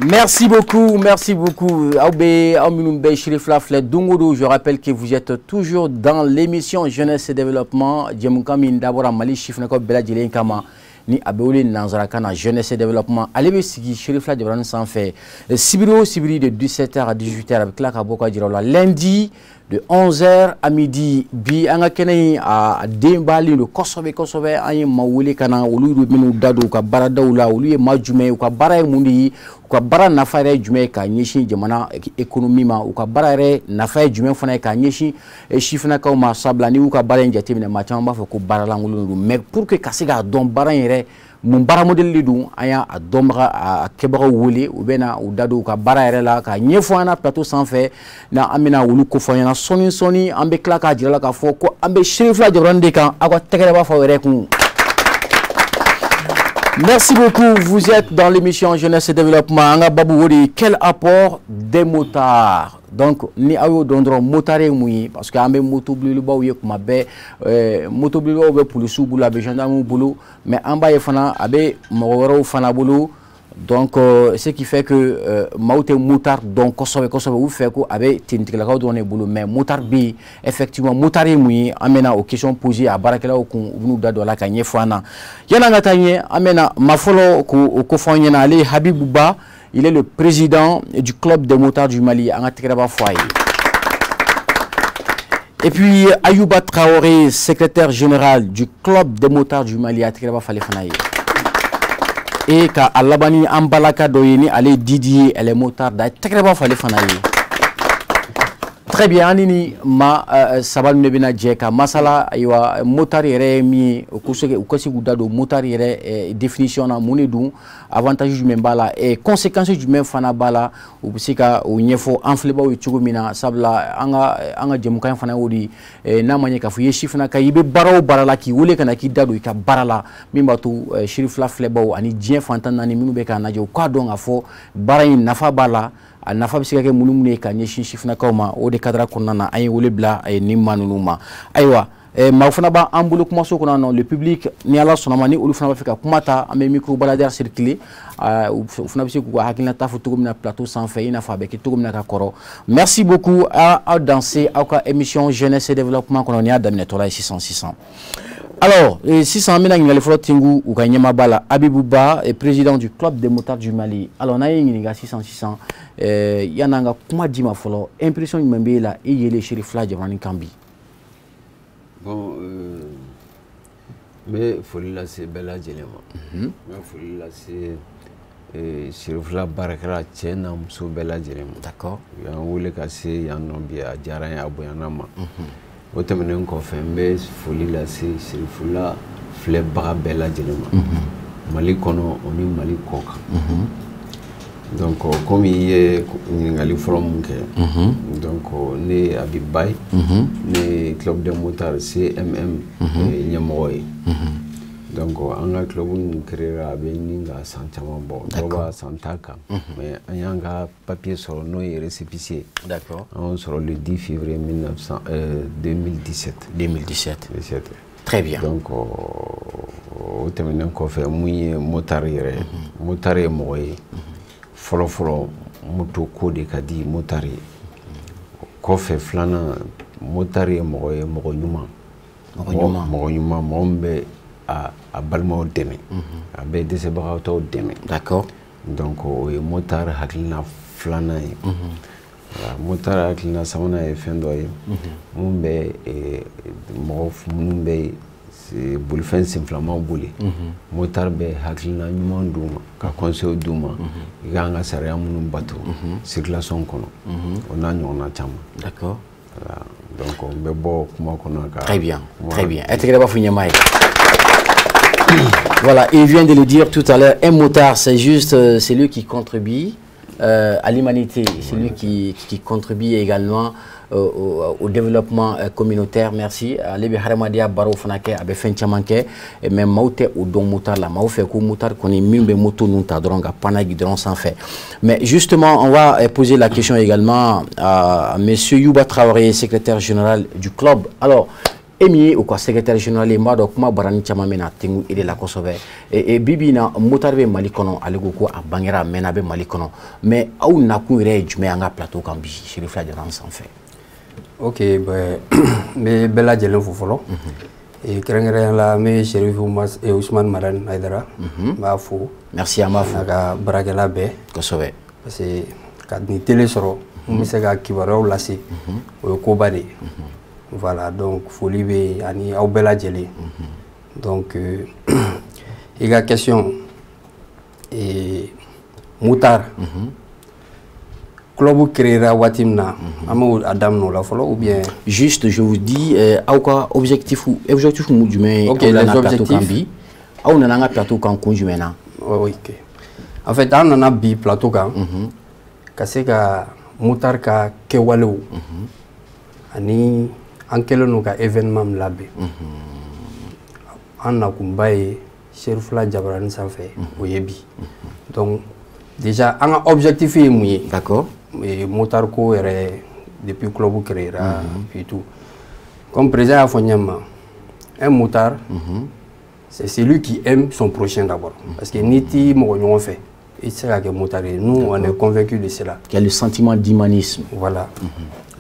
Merci beaucoup, merci beaucoup. Je rappelle que vous êtes toujours dans l'émission Jeunesse et Développement. Ni abewole nanzarakana jeunesse et développement allez sigi Chérifla Djebran sans fait Sibiri de 17h à 18h avec la Kaboka Djirola lundi de 11h à midi bi anga kenei a dembali le kosobe ay mawule kana ulu minu dadu ka barada ula ulu majume ka bara mundi ka bara nafare jume ka nyishi jamana économie ma ka bara re nafare jume fona ka nyishi e chifna ka ma sabla ni ka bara njati na ma chamba fa ko bara la ngulu mais pour que kasiga don bara yere mon bara model lidu aya a domra a kebara wole ou bena ou dadu ka bara yere la ka nyefo na plateau sans fait na amina wulu ko fo na soni ambe klaka djira la ka fo ko ambe Chérifla Djebran de kan akwa tekere ba fo were kun. Merci beaucoup, vous êtes dans l'émission Jeunesse et Développement. Anga Babou Wodi, quel apport des motards? Donc, ni ayo dondro motare mouyi parce que ambe moto bleu ba ouye kuma be moto bleu ba pour le sous boulot abe gendarme boulot mais amba yefana abe maworo fana boulot. Donc, ce qui fait que Maoute Moutar, donc Kosovo ou fait que avec Tintiklaka donné boulot, mais Moutar B, effectivement, Moutari Moui, amena aux questions posées à Barakela ou nous dado la Kanye Fouana. Yana Gatanye, amena Mafolo au Kofanyana Ali Habibouba, il est le président du club des motards du Mali, en Atekraba Foye. Et puis Ayouba Traoré, secrétaire général du club des motards du Mali, à Atekraba Falefanaye. Et ka alabani ambalaka doyeni ale Didier elle motard da tekreba fale fanaye. Très bien anini ma sabal nebina jeka masala aywa motard yere mi okosi gudado motard yere définition na monedu avantage du membala et conséquences du même fana bala ubisika unyefo enfleba u chugumina sabla anga jemukan fana wodi na manye ka fuye chifna ka yibe baraw barala ki wole kana ki dado ka barala mimbatu Chérifla fleba ani dien fantana ni minu be kana jo ka don afo barayin nafa bala a nafa bisika ke mulumune ka nyeshi chifna kawma o de kadra konana ay wole bla ay nimanunuma aywa Maufana ba ambulu kuma so kuna le public ni ala sonamani ulu fana ba fika kumata ame micro balader circuler fana bisi ku hakina ta photo na plateau sans fait ina fa beki to na ka koro. Merci beaucoup à danser à émission Jeunesse et Développement qu'on a d'amener tola 600. Alors 600 mina ngali folo tingu u kanyema bala Habibouba est président du club des motards du Mali. Alors na yingi nga 600 yananga kuma dima folo impression nimbe la yele Chérifla Djebran Kambi. Bon, mais il faut laisser Bella Djelema. Mais il faut laisser Chérifla Barakela Tchena Moussou Bella Djelema. D'accord. Il y a un oulé cassé, il y a un nombier à Djaran à Boyanama. Autant que qu'on fait, mais il faut laisser Chérifla Flebra Bella Djelema. Mali Kono, on est Mali Koka. Donc, comme il y a un from donc, né à Bibaï, né club de motards CMM, Niamoy. Donc, on a club créé à Beninga Santamabo, Doba Santaka. Mais il y a un papier sur nos récépissés. D'accord. On sera le 10 février 2017. 2017. Très bien. Donc, au terme qu'on fait mouiller motarier, motarier moye. Folo moto kode kadi motari kofe flana motari mogo nyuma mombe a balmo deme abe dese bagato deme. D'accord. Donc o motar haklina flana motar haklina samana e fendo mombe mogo mumbe bulfen simplement bouli motar be haklina nyuma duma ka conseil duma ganga sariya munun bato circulation kono on a nyona chama. D'accord. Donc on be bo kuma kono ka. Très bien, très bien. Voilà, il vient de le dire tout à l'heure, un motard c'est juste c'est lui qui contribue à l'humanité, c'est lui qui contribue également au développement communautaire. Merci. Lebi haramadia baro fanake abe fenchamanke et même maute ou don motar la maufé ko motar koni mimbe moto nunta dronga pana guidron sans fait. Mais justement, on va poser la question également à monsieur Youba Traoré, secrétaire général du club. Alors, emi ou quoi secrétaire général mba do kuma barani chama mena tingu ide la kosobe e bibi na motar be Mali kono alego ko a bangera mena be Mali kono mais aw na ku re jume anga plateau kan bi Chérif Ladiran sans fait. OK, ben mais bella jelen fo folo et krengere la me Chérif Ousmane Madan Aidara ma fo merci à ma fo ka barakela be kosobe parce que kad ni télé soro mi se ga kibaro lasi o ko bade voilà donc folie be ani aw bella jeli donc il y a question et Moutar club créera watimna amou adam no la folo ou bien juste je vous dis quoi objectif du mais OK les objectifs aw na nga plateau kan kunjumena oui OK en fait on a bi plateau kan ka se ka Moutar ka kewalo ani ankelo no ka événement labé on a kumbaye Chérif Ladiran sanfé o yebi donc déjà un objectif est mouillé d'accord et Moutar ko depuis club créera puis tout comme président Afonyama un Moutar c'est celui qui aime son prochain d'abord parce que niti mo on fait et c'est là que Moutar nous on est convaincu de cela qu'il y a le sentiment d'humanisme voilà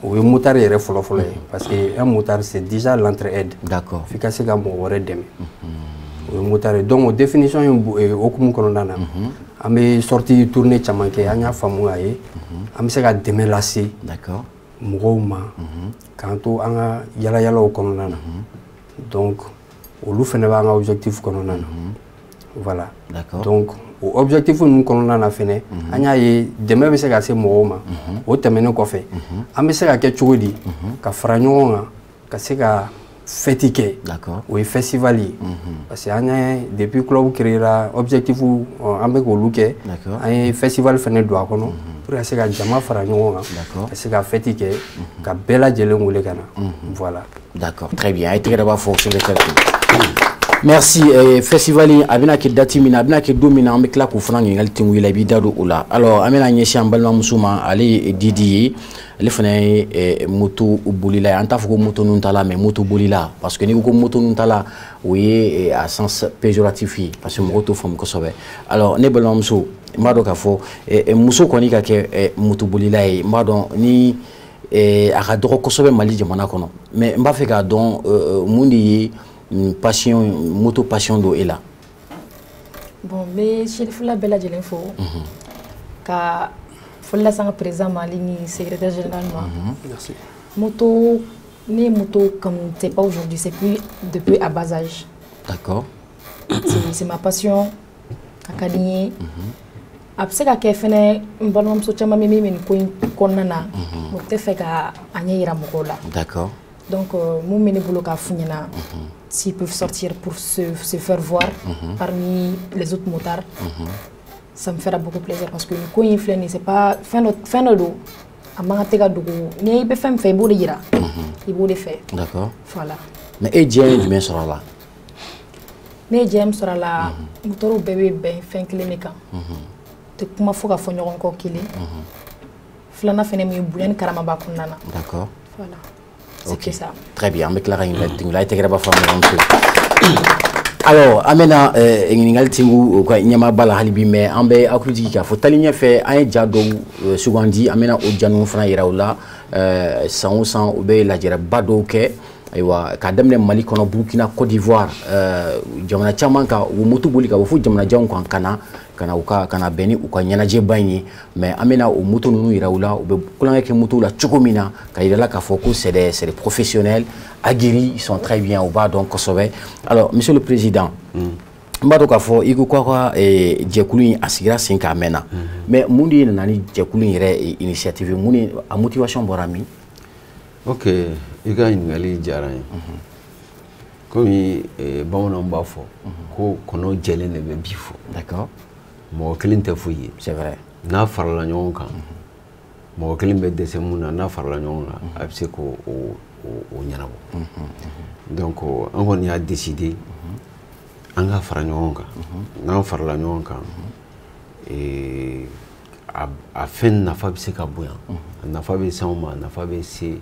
oui Moutar est folo parce que un Moutar c'est déjà l'entraide d'accord efficace comme on aurait demi Moutar donc définition au kumu kononana amé sorti tourner chamanké anya famu aye am se ka deme lasser d'accord mugoma kanto anga yala o kononana donc olu fene ba nga objectif kononana voilà d'accord donc o objectif nous kononana fene anya ye deme be se ka se mugoma o temene ko fe am se ka ke chogodi ka franyo ka se ka fêtiqué d'accord oui festival parce que depuis club créera objectif avec au looké un festival fene do akono pour essayer ka jama fara ɲɔgɔn kan d'accord essayer ka fête kɛ ka bɛɛ lajɛlen wele kana voilà d'accord très bien ay tigɛ ba fo secrétaire merci festival abina ke dati mina abina ke domina ambe kla ko fana ngal tingu ila bi dado ola alors amena nyeshi ambalma musuma ali Didier le fana moto bolila anta foko moto nuntala mais moto bolila parce que ni ko moto nuntala oui à sens péjoratif parce que moto fam ko sobe alors ne balma muso mbado ka fo muso koni ka ke moto bolila e mbado ni aka doko ko sobe Mali jamana kono mais mba fe ka don mundi passion moto passion do est là bon mais Chérif la bella jelen fo ka folla sang président Mali ni secrétaire général merci moto ni moto comme c'est pas aujourd'hui c'est plus depuis à bas âge d'accord c'est ma passion kakadini après ka ke fene mbalom so chama mimi men ko konnana mo te fe ka anyira mokola d'accord donc mon mene bolo ka funyana s'ils peuvent sortir pour se faire voir parmi les autres motards, ça me fera beaucoup plaisir parce que quand il flâne, c'est pas fin de dos. À Mangatega Dogo, il peut faire un beau de ira. Il peut le faire. D'accord. Voilà. Mais et James bien sera là. Mais James sera là. Moteur bébé ben fin clinique. Tu comment faut qu'on encore qu'il est. Flana fait mieux bouillon karama bakunana. D'accord. Voilà. Ok, ça. Très bien. Avec la reine, la été grave alors, amena ngal tingu ko nyama bala halibi me ambe akrudi ka fo talinya fe ay jado sugandi amena o janu fana yirawla san o be la jera bado ke aywa ka demne Mali kono Burkina Côte d'Ivoire jamana chaman ka wo motu boli ka fo jamana jawn ko kana uka kana beni uka nyanaje banyi mais amena o moto nunu yirawla o be kulanga ke moto la chokomina ka yirala ka fo ko c'est des professionnels aguerris, ils sont très bien au bas donc Kosovo. Alors monsieur le président mbado ka fo iko kwa jekulu asigira sinka mena mais mundi nani jekulu ire initiative muni a motivation borami. OK, iga ngali jaran komi bawona mbafo ko kono jele ne be bifo d'accord mo kelinte fuyi c'est vrai na farla nyonka mo kelimbe desemuna na farla nyonka abse ko o ñanabo donc on a décidé on a fara ñon kan n'an farala ñon kan a fen nafa bɛ se ka bonya nafa bɛ se ma nafa bɛ se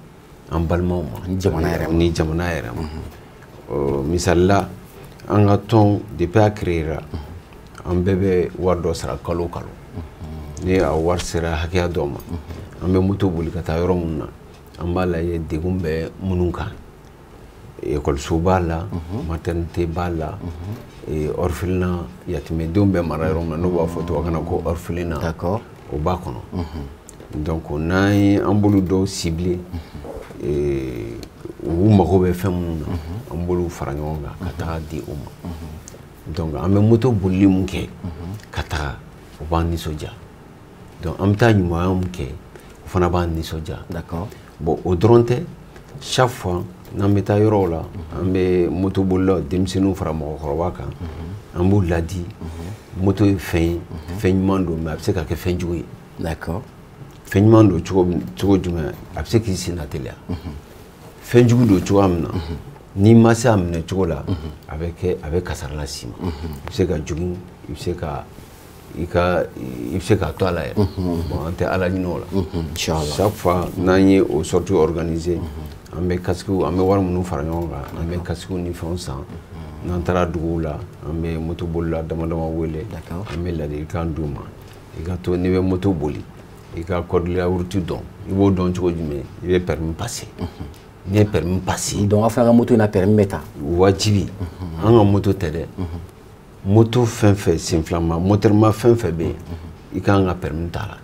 an balimaw ma ni jamana yɛrɛ ma misali la an ka tɔn depuis a créera an bɛɛ bɛ wari dɔ sara kalo kalo ni a wari sera hakɛya dɔ ma an bɛ moto boli ka taa yɔrɔ minnu na an b'a lajɛ degun bɛ minnu kan ekɔliso b'a la maternité b'a la orphelinat yatimɛdenw bɛ mara yɔrɔ min na n'o b'a fɔ tubabukan na ko orphelinat o b'a kɔnɔ donc n'an ye an bolo dɔw ciblé u mago bɛ fɛn minnu na an bolo fara ɲɔgɔn kan ka taga di o ma donc an bɛ moto bolili mun kɛ ka taga o b'an nisɔndiya donc an bɛ taa ɲumanya mun kɛ o fana b'an nisɔndiya bon o dɔrɔn tɛ chaque fois n'an bɛ taa yɔrɔw la an bɛ moto bolilaw denmisɛnninw fara mɔgɔkɔrɔba kan an b'u ladi moto ye fɛn ye fɛn ɲuman don mais a bɛ se ka kɛ fɛn jugu ye fɛn ɲuman don cogo jumɛn a bɛ se k'i sen na teliya fɛn jugu don cogoya min na n'i ma se a minɛ cogo la a bɛ kasara las'i ma i bɛ se ka jogin i bɛ se ka i bɛ se k'a to a la yɛrɛ bon an tɛ ala ɲini o la chaque fois n'an ye o sorties organisé an bɛ casquew an bɛ wari minnu fara ɲɔgɔn kan an bɛ casquew ni fɛnw san n'an taara duguw la an bɛ moto bolila dama dama wele an bɛ ladilikan d'u ma i ka to n'i bɛ moto boli i ka code de la route dɔn i b'o dɔn cogo jumɛn i bɛ permis passer n'i ye permis passer donc aw fana ka moto in na permis bɛ ta wajibi an ka moto tɛ dɛ moto fɛn fɛn senfilama moteur fɛn fɛn bɛ yen i kan ka permis t'a la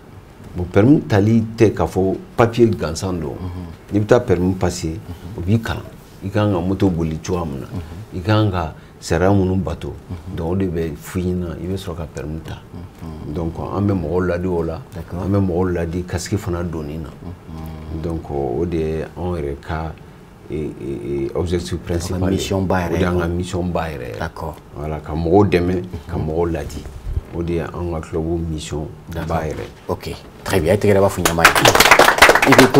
bon permis tali tɛ k'a fɔ papier gansan don n'i bɛ taa permis passer o b'i kalan i kan ka moto boli cogoya min na i kan ka sariya minnu bato donc o de bɛ f'i ɲɛna i bɛ sɔrɔ ka permis ta donc an bɛ mɔgɔw ladi o la an bɛ mɔgɔw ladi casque fana donni na donc o de ye anw yɛrɛ ka objectif principal o de y'an ka mission ba yɛrɛ voilà ka mɔgɔw dɛmɛ ka mɔgɔw ladi o de ye an ka club mission ba yɛrɛ ok très bien e tɛgɛ b'a fɔ ɲama ye i ko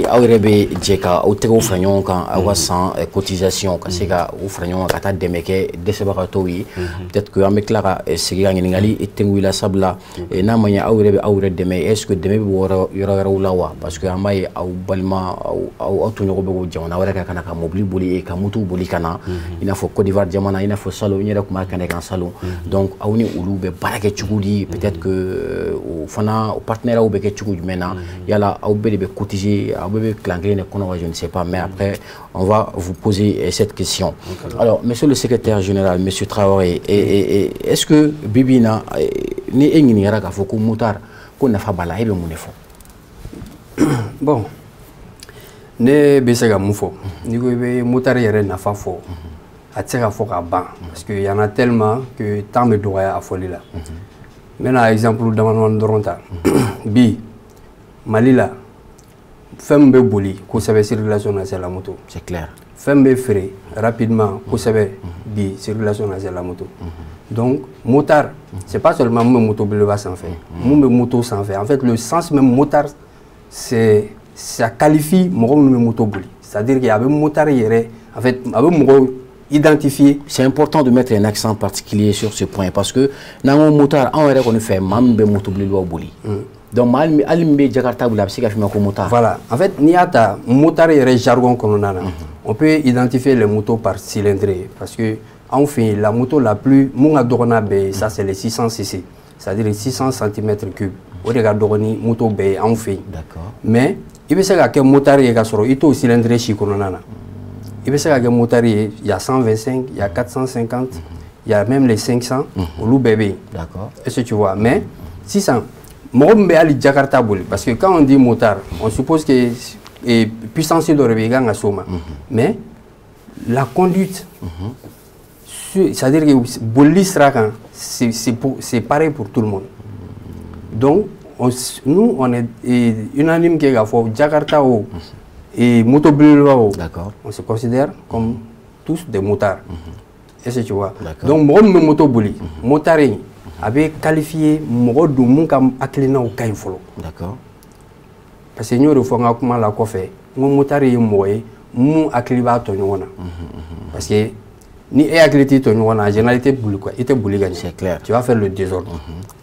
aw yɛrɛ bɛ jɛ ka aw tɛgɛw fara ɲɔgɔn kan aw ka san cotisation ka se ka u fara ɲɔgɔn kan ka taa dɛmɛ kɛ dɛsɛbagatɔw ye peut-être que an bɛ tila ka segin ka ɲininkali tɛnku i la sabula n'a ma ɲɛ aw yɛrɛ bɛ aw yɛrɛ dɛmɛ est ce que dɛmɛ bɛ bɔ yɔrɔ wɛrɛw la wa parce que an b'a ye aw balima aw tɔɲɔgɔn bɛ ko jamana wɛrɛ kan ka na ka mobili boli ka moto boli ka na i n'a fɔ Côte d'Ivoire jamana i n'a fɔ Salon n yɛrɛ tun b'a kɛnɛ kan Salon donc aw ni olu bɛ baara kɛ cogo di peut-être que o fana partenaires bɛ kɛ cogo jumɛn na yala aw bɛɛ de bɛ cotiser aw bɛɛ bɛ clan kelen de kɔnɔ je ne sais pas mais après on va vous poser cette question alors monsieur le secrétaire général monsieur Traoré est-ce que bibi na ni e ɲininkara k'a fɔ ko motard ko nafa b'a la e bɛ mun de fɔ bon ne bɛ se ka mun fɔ n'i ko i bɛ motard yɛrɛ nafa fɔ a tɛ se ka fɔ ka ban parce que y en a tellement que temps bɛ dɔgɔya a fɔli la n bɛna exemple damadɔni dɔrɔn ta bi Mali la fɛn min bɛ boli kosɛbɛ circulation na c'est la moto c'est clair fɛn bɛ feere rapidement kosɛbɛ bi circulation na c'est la moto donc motard c'est pas seulement mun bɛ moto belebeleba sanfɛ mun bɛ moto sanfɛ en fait le sens même motard c'est ça qualifie mɔgɔ minnu bɛ moto boli c'est-à-dire qu'il y a bɛ motard yɛrɛ en fait a bɛ mɔgɔw identifier. C'est important de mettre un accent particulier sur ce point parce que dans un motard on aurait qu'on fait même be moto belebeleba boli donc ali min bɛ Jakarta boli a bɛ se ka f'i ma ko motard. Voilà en fait n'i y'a ta motard yɛrɛ jargon kɔnɔna na on peut identifier les motos par cylindrée parce que anw fɛ yen la moto la plus mun ka dɔgɔ n'a bɛɛ ye ça c'est les 600 cc c'est-à-dire 600 cm3 o de ka dɔgɔ ni moto bɛɛ ye anw fɛ yen. D'accord. Mais i bɛ se ka kɛ motard ye ka sɔrɔ i t'o cylindrée si kɔnɔna na. I bɛ se ka kɛ motard ye il y a 125 il y a 450 il y a même les 500 olu bɛɛ bɛ yen. D'accord. Est-ce que tu vois mais sisan mɔgɔ min bɛ hali Jakarta boli parce que quand on dit motard on suppose que puissance dɔ de bɛ i kan ka s'o ma mais la conduite c'est-à-dire que bolili sira kan c'est pareil pour tout le monde donc nous on est unanime kɛ k'a fɔ Jakarta o moto belebeleba o on se considère comme tous des motards est-ce que tu vois donc mɔgɔ min bɛ moto boli motard in a bɛ qualifier mɔgɔ don mun ka hakilinaw ka ɲi fɔlɔ d'accord parce que n y'o de fɔ n ka kuma la kɔfɛ n ko motard ye mɔgɔ ye mun hakili b'a tɔ ɲɔgɔn na parce que ni e hakili t'i to ɲɔgɔn na en général i tɛ boli ka ɲɛ. C'est clair. Tu vas faire le désordre.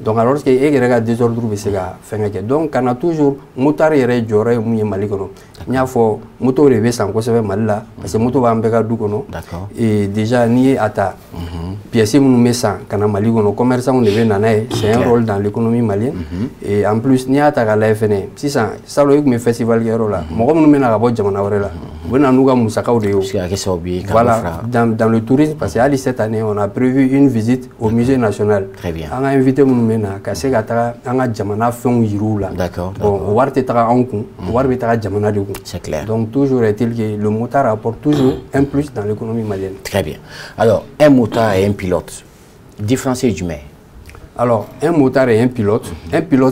Donc alors que e yɛrɛ ka désordre bɛ se ka fɛnkɛ kɛ. Donc kana toujours motard yɛrɛ jɔyɔrɔ ye mun ye Mali kɔnɔ. N y'a fɔ moto de bɛ san kosɛbɛ Mali la parce que moto b'an bɛɛ ka du kɔnɔ. D'accord. Et déjà n'i ye a ta pièces minnu bɛ san ka na Mali kɔnɔ commerçants de bɛ na n'a ye. C'est un rôle dans l'économie malienne. Et en plus n'i y'a ta k'a lajɛ fɛnɛ sisan salon i tun bɛ festival kɛ yɔrɔ la mɔgɔ minnu bɛ na ka bɔ jamana wɛrɛ la u bɛ na n'u ka musakaw de ye. Voilà dans le tourisme parce que hali cette année on a prévu une visite au musée national. Très bien. An ka invité minnu bɛ na ka se ka taga an ka jamana fɛnw yir'u la. D'accord. Bon o wari tɛ taga anw kun o wari bɛ taga jamana de kun. C'est clair. Donc toujours est-il que le motard apporte toujours un plus dans l'économie malienne. Très bien. Alors un motard et un pilote, différence du mais. Alors un motard et un pilote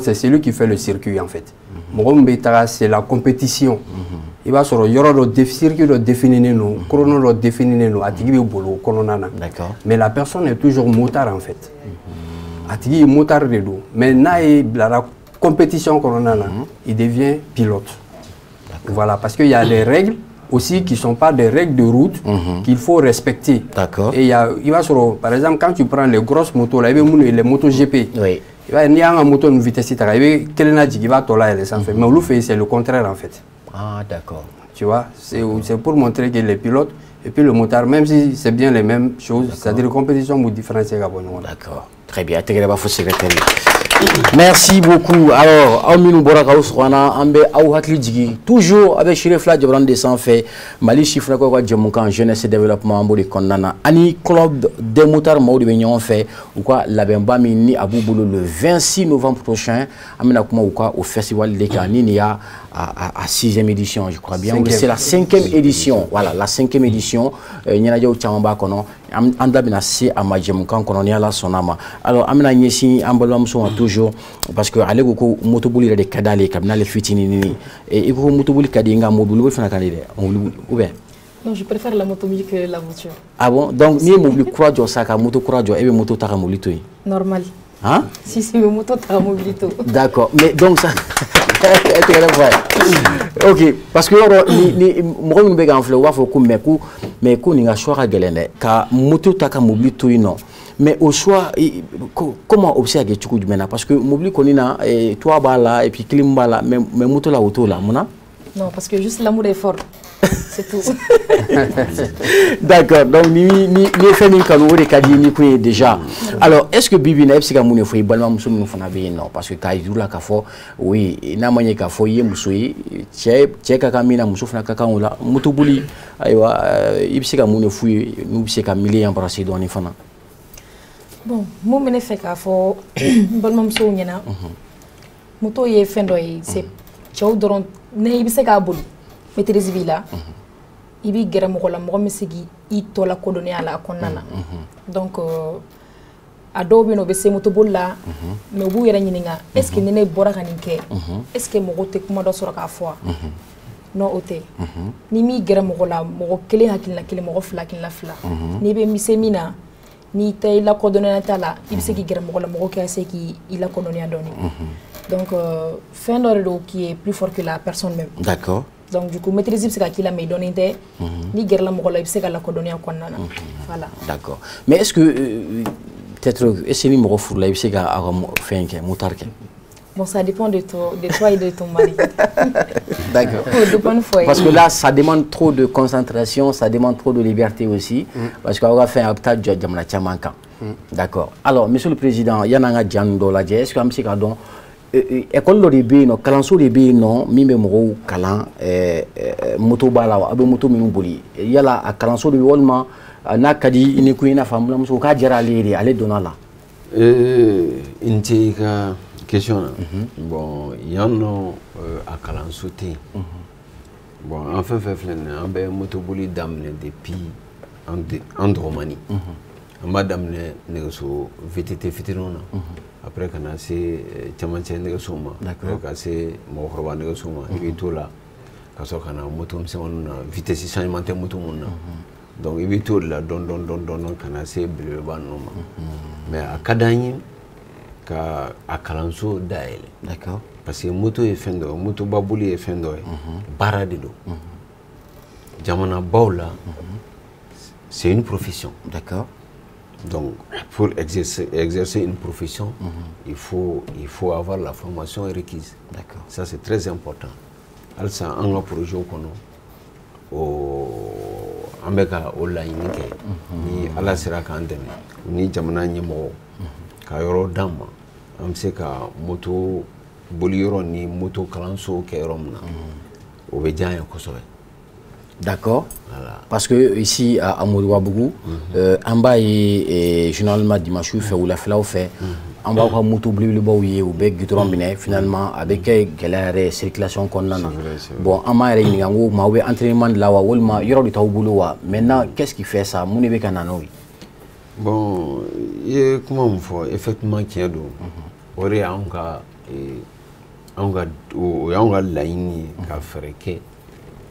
c'est celui qui fait le circuit en fait. Mɔgɔ min bɛ taga c'est la compétition. I b'a sɔrɔ yɔrɔ dɔ circuit dɔ défininen don chrono dɔ défininen don a tigi bɛ boli o kɔnɔna na. D'accord. Mais la personne est toujours motard en fait. A tigi ye motard de don mais n'a ye bilara compétition kɔnɔna na il devient pilote. Voilà parce qu'il y a des règles aussi qui ne sont pas des règles de route qu'il faut respecter. D'accord. Et il va sur, par exemple, quand tu prends les grosses motos, là, les motos GP, Oui. il va y avoir une moto de vitesse, il va mais c'est le contraire en fait. Ah, d'accord. Tu vois, c'est pour montrer que les pilotes et puis le motard, même si c'est bien les mêmes choses, c'est-à-dire la compétition ou différence. D'accord. Très bien. Merci beaucoup. Alors, Auminu Boraka Ousrana, Ambe Aouhakli Djigi, toujours avec Chirefla Djabran de Sanfé, Mali Chifra Kwa Djamoukan, Jeunesse et Développement Amboli Kondana, Ani Club des motards Maoudi Benyon fait, ou quoi, la Bemba Mini Abou Boulou le 26 novembre prochain, Amina Kouma ou quoi, au Festival des Kaninia à 6e édition, je crois bien. C'est la 5e édition. Voilà, la 5e édition. Nyanadja Uchamba Kono, Anda Binasi Amadjamoukan Kononia Sonama. Alors, Amina Nyesi, Ambalam sont toujours, parce que allez beaucoup motobouli de Kadale, Kabnal Fitini, et vous motobouli Kadinga, Moboulou, Fanakandé, ouvert. Non, je préfère la moto que la voiture. Ah bon? Donc, ni mobil croix, Saka, moto croix, et moto taramolito. Normal. Hein? Si c'est le moto taramolito. D'accord, mais donc ça. Ok, parce que ni moi nous béga en fleur wa faut que mais ko ni nga choix galene ka moto taka mobile to ino mais au choix comment observer tu du mena parce que mobile konina et toi bala et puis clim bala mais moto la auto là mona non parce que juste l'amour est fort c'est tout. D'accord, donc ni fait ni kanu de kadi ni ko déjà. Alors est-ce que bibi na epsika mune fo ibalma muso mune fona be non parce que kai dula ka fo oui na manye ka fo ye muso yi che ka kamina muso fona ka kan wala mutubuli aywa ipsika mune fu nu biseka millier embrasser do ni fana. Bon, mo mene fait ka fo balma muso nyana. Moto ye fendo yi c'est chaw doron ne ibiseka bulu. Maîtrise villa ibi gere mo la mo misigi I to la kodone ala konana donc a do bi no be se moto bolla me bu yere nyininga est-ce que nene bora kaninke est-ce que mo gote kuma do soro ka fo no ote ni mi gere mo la mo kele hakilna kele mo fla kinla fla ni be mi semina ni tay la kodone na tala ibi se ki gere mo la mo ko se ki ila kodone adoni donc fin d'ordre qui est plus fort que la personne même. D'accord. Donc du coup maîtrise c'est qu'il a me donné ni guerre la mokola c'est qu'elle a condamné à konana voilà. D'accord. Mais est-ce que peut-être est-ce que ni mo fou la c'est qu'à faire un motard. Bon ça dépend de toi et de ton mari. D'accord. Parce que là ça demande trop de concentration, ça demande trop de liberté aussi parce qu'on va faire un tas de jamna chamanka. D'accord. Alors monsieur le président, il y a un djando la est-ce que am c'est donc école de bé non kalanso de bé non mimbe mo kalan moto bala abe moto minu boli yala a kalanso de wolma na kadi ni kuina famla muso ka jara lere ale donala inti ka question bon yanno a kalanso te bon en fait ambe moto boli damne depuis Andromanie madame ne so VTT fitinona après quand c'est chamanche ne soma d'accord quand c'est mo khorba ne soma ibi tola kaso kana moto msemona vitesse changement moto monna donc ibi tola don kana c'est bleu banoma mais à kadani ka akalanso daele d'accord parce que moto e fendo moto babuli e fendo bara de do jamana bawla c'est une profession. D'accord. Donc, pour exercer une profession, il faut avoir la formation requise. D'accord. Ça, c'est très important. Alors, ça, on a projet an bɛ ka o laɲini kɛ ni ala sera k'an dɛmɛ ni jamana ɲɛmɔgɔ ka yɔrɔ d'an ma an bɛ se ka moto boli yɔrɔ ni moto kalanso kɛ yɔrɔ min na o bɛ diya an ye kosɛbɛ. D'accord. Voilà. Parce que ici à Moriwabougou, en bas et généralement dimanche fait ou la flaw fait, en bas on moto bleu ou bec goudron biné finalement avec galère circulation qu'on a. Bon, en bas il y a un entraînement de la wa wolma yoro du boulot maintenant qu'est-ce qui fait ça mon bec anano. Bon, comment on fait effectivement qu'il y a do ore an ka laɲini ka fɛrɛ kɛ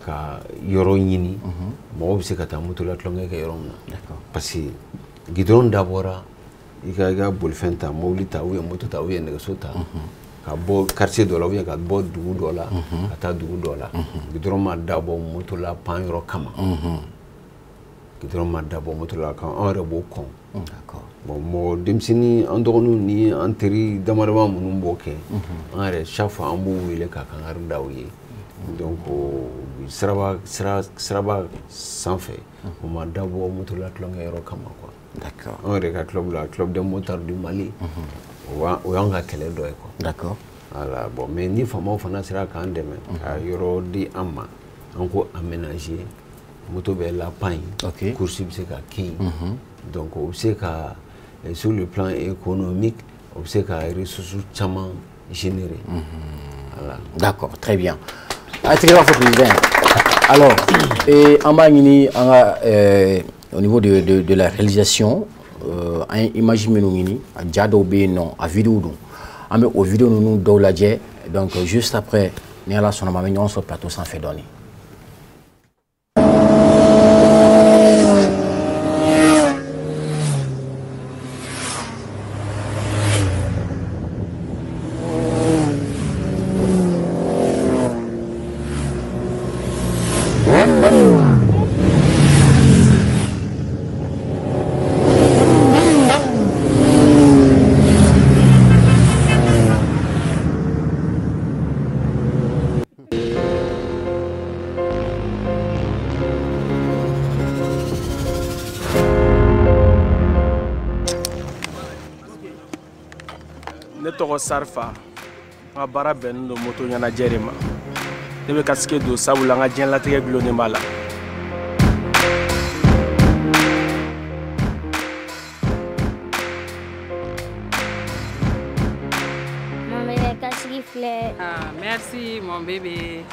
ka yɔrɔ ɲini mɔgɔ bɛ se ka taa moto la tulonkɛ kɛ yɔrɔ min na parce que gidɔrɔn dabɔra i ka bolifɛn ta mobili ta ou bien moto ta ou bien nɛgɛso ta ka bɔ quartier dɔ la ou bien ka bɔ dugu dɔ la ka taa dugu dɔ la gidɔrɔn ma dabɔ moto la pan yɔrɔ kama gidɔrɔn ma dabɔ moto la kan an yɛrɛ b'o kɔn bon mɔgɔ denmisɛnnin an dɔgɔninw ni an teri damadama minnu b'o kɛ an yɛrɛ chaque fois an b'u wele ka kangari da u ye donc siraba sanfɛ o ma dabɔ moto la tulonkɛ yɔrɔ kama quoi. D'accord. An yɛrɛ ka club la club des motards du Mali o y'an ka kɛlɛ dɔ ye quoi. D'accord. Voilà bon mais ni faamaw fana sera k'an dɛmɛ ka yɔrɔ di an ma an ko aménager moto bɛ lapan ye course bɛ se ka kɛ yen donc o bɛ se ka sur le plan économique o bɛ se ka ressources caman générer. Voilà. D'accord, très bien. Alors, au niveau de la réalisation, imaginez-nous, à vidéo, au vidéo nous donc juste après, nous allons sur le plateau sans fait donner. Ne tɔgɔ Sarfa n ka baara bɛnnen don moto ɲɛnajɛ de ma ne bɛ kasike don sabula n ka diɲɛlatigɛ gulonnen b'a la. Mon bébé kasiki filɛ. Ah, merci mon bébé.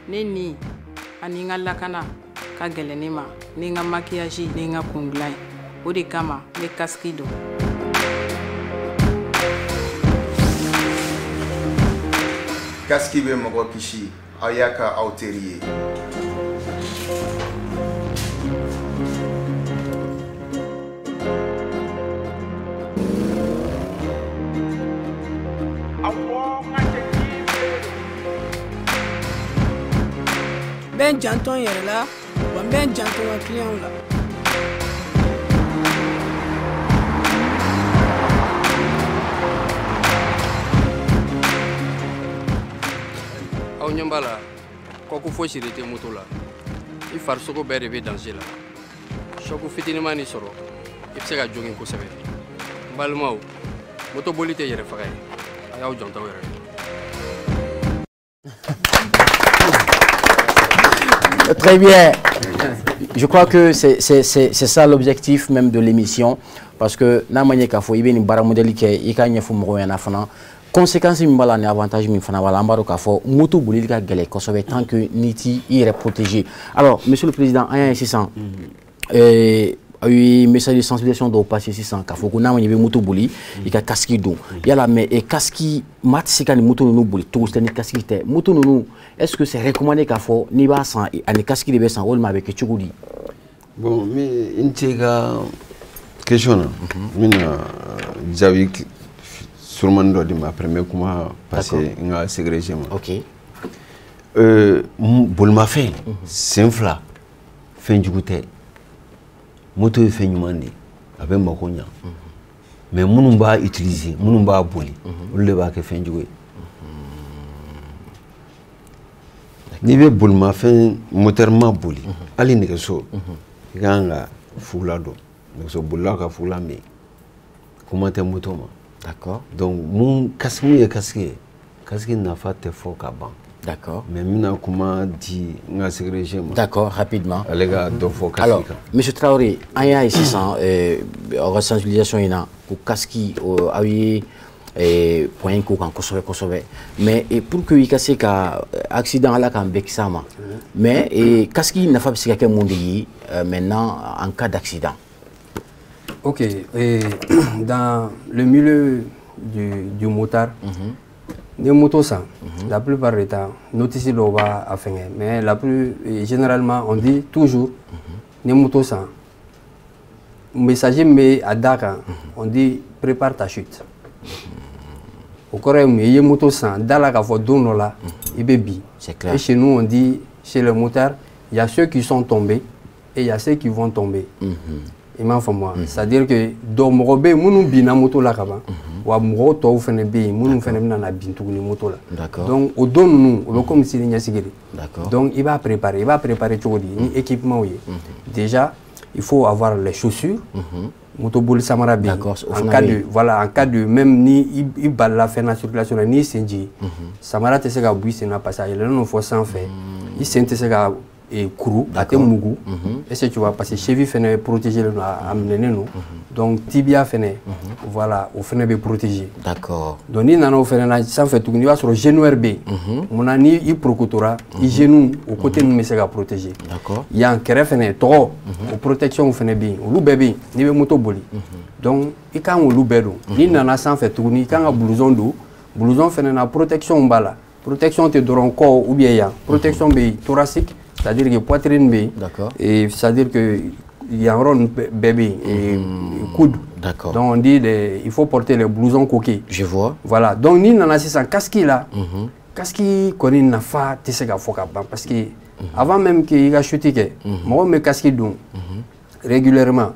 Ne ni ani n ka lakana ka gɛlɛn ne ma ni n ka maquillage ni n ka kundilan ye o de kama n bɛ kasiki don. Kasiki bɛ mɔgɔ kisi aw y'a ka aw teri ye. N bɛ n janto n yɛrɛ la wa n bɛ n janto n ka clients la. aw ɲɛ b'a la kɔku fosi de tɛ moto la i farisogo bɛɛ de bɛ danger la choc fitiniman ni sɔrɔ i bɛ se ka jogin kosɛbɛ n balimaw moto boli tɛ yɛrɛ faga ye a y'aw janto aw yɛrɛ ye. Très bien. Je crois que c'est ça l'objectif même de l'émission. Parce que, na manière qu'il faut, il y a une barre modèle qui est, il y a une conséquence min bala ni avantage min fana wala ambaro ka fo moto bolili ka gele ko sobe tant que niti il est protégé. Alors monsieur le président aya 600 oui message de sensibilisation do passer 600 ka fo ko na mani be moto boli i ka casque do yala mais et casque mat sikani moto no boli to stani casque te moto no est-ce que c'est recommandé ka fo ni ba san ani casque de be san wol ma be ke chugudi. Bon mais intega question mina jawi sûrement do di ma premier comment passer nga ségrégé ma. OK. Bolma fait c'est fla fɛnjugu tɛ moto ye fɛn ɲuman de a bɛ mako ɲa mais minnu b'a utiliser minnu b'a boli olu de b'a kɛ fɛnjugu ye n'i bɛ bolimafɛn moteur ma boli hali nɛgɛso i ka kan ka fugula dɔn nɛgɛso bolilaw ka fugula bɛ yen kuma tɛ moto ma d'accord donc mun ye casque nafa tɛ fɔ ka ban. D'accord. Mais maintenant, comment dit d'accord, rapidement. Alors, M. Traoré, il y a ici une sensibilisation pour casque point qu'on consomme. Mais pour que il casse accident là quand Bexama. Mais casque n'a pas besoin que monde maintenant en cas d'accident. Ok. Et dans le milieu du motard. Les motos sans, la plupart du temps, notice l'eau va à faire. Mais généralement, on dit toujours, les motos sans. Messager mais à Dakar, on dit prépare ta chute. Au Corée, les motos sans, dans la cave d'eau là, il baby. C'est clair. Et chez nous, on dit, chez les motards, il y a ceux qui sont tombés et il y a ceux qui vont tomber. C'est-à-dire que dans mon robé, mon bina moto là kaba, wa mo to fene be, mon fene na bintu ni moto là. Donc au don nous, on comme si nya sigiri. Donc il va préparer tout ni équipement oui. Déjà, il faut avoir les chaussures. Moto bol samara bien. En cas de même ni il balla faire la circulation ni senji. Samara te sega bui c'est na passage, là non faut sans faire. Il sente sega et kourou, à Mougou, et c'est tu vois, parce que cheville fait protéger le amener nous, donc tibia fait voilà, au fait de protéger. D'accord. Donc il n'en a fait sans fait tout, il va sur le genou RB, mon ami il procutora, il genou au côté de nous mais protéger. D'accord. Il y a un kéré fait trop, aux protections fait bien, au loup bébé, ni le moto boli. Donc il quand au loup bébé, il n'en a sans fait tout, ni quand un blouson fait une protection bala, protection te donne corps ou bien protection thoracique. C'est-à-dire que poitrine B, et c'est-à-dire qu'il y a un rond bébé et coude. D'accord. Donc on dit il faut porter les blousons coquets. Je vois. Voilà. Donc nous on a ces casques là. Casque qu'on n'a pas tissé qu'à faire parce que avant même qu'il a chuté moi mes casques donc régulièrement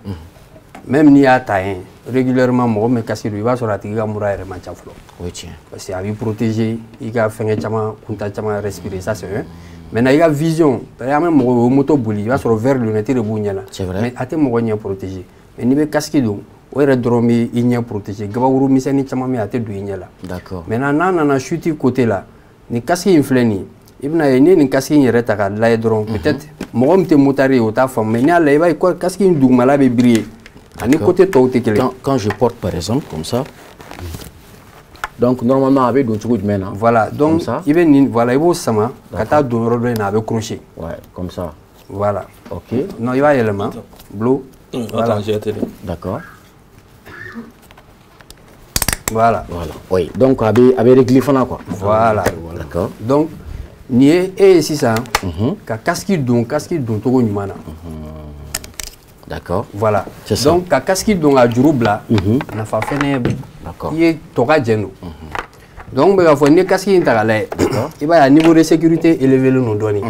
même ni à taille régulièrement moi mes casques il va sur la tigre moura et manchaflo. Oui tiens. Parce qu'il a vu protéger, il a fait un chama, kunta respirer ça c'est un. Maintenant, il y a vision. Par exemple, mon moto bouli, il va sur le verre lunette de Bougnala. C'est vrai. Mais à tes moyens protégés. Mais il y a des casques donc, il y a des dromes, il y a protégé. Gabaourou, mais c'est un chamami à tes douignala. D'accord. Maintenant, on a chuté côté là. Les casques inflénis. Il y a des casques qui sont là, là, drôme. Peut-être, moi, je suis motaré au taf, mais il y a des casques qui sont là, qui brillent. Quand je porte par exemple, comme ça. Donc normalement avec d'autres coups de main. Voilà, donc il va voilà, il va sama, kata don rodé na avec crochet. Ouais, comme ça. Voilà. OK. Non, il va élément bleu. Voilà. Attends, j'ai télé. D'accord. Voilà. Voilà. Oui, donc avec réglé fana quoi. Voilà. D'accord. Donc ni et si ça ka casque don to go nyumana. D'accord. Voilà. Ça. Donc ka casque don a jurubla na fa fene. D'accord. Il est toga geno. Donc il faut une casque intégrale. Il va à niveau de sécurité élevé le nom donné.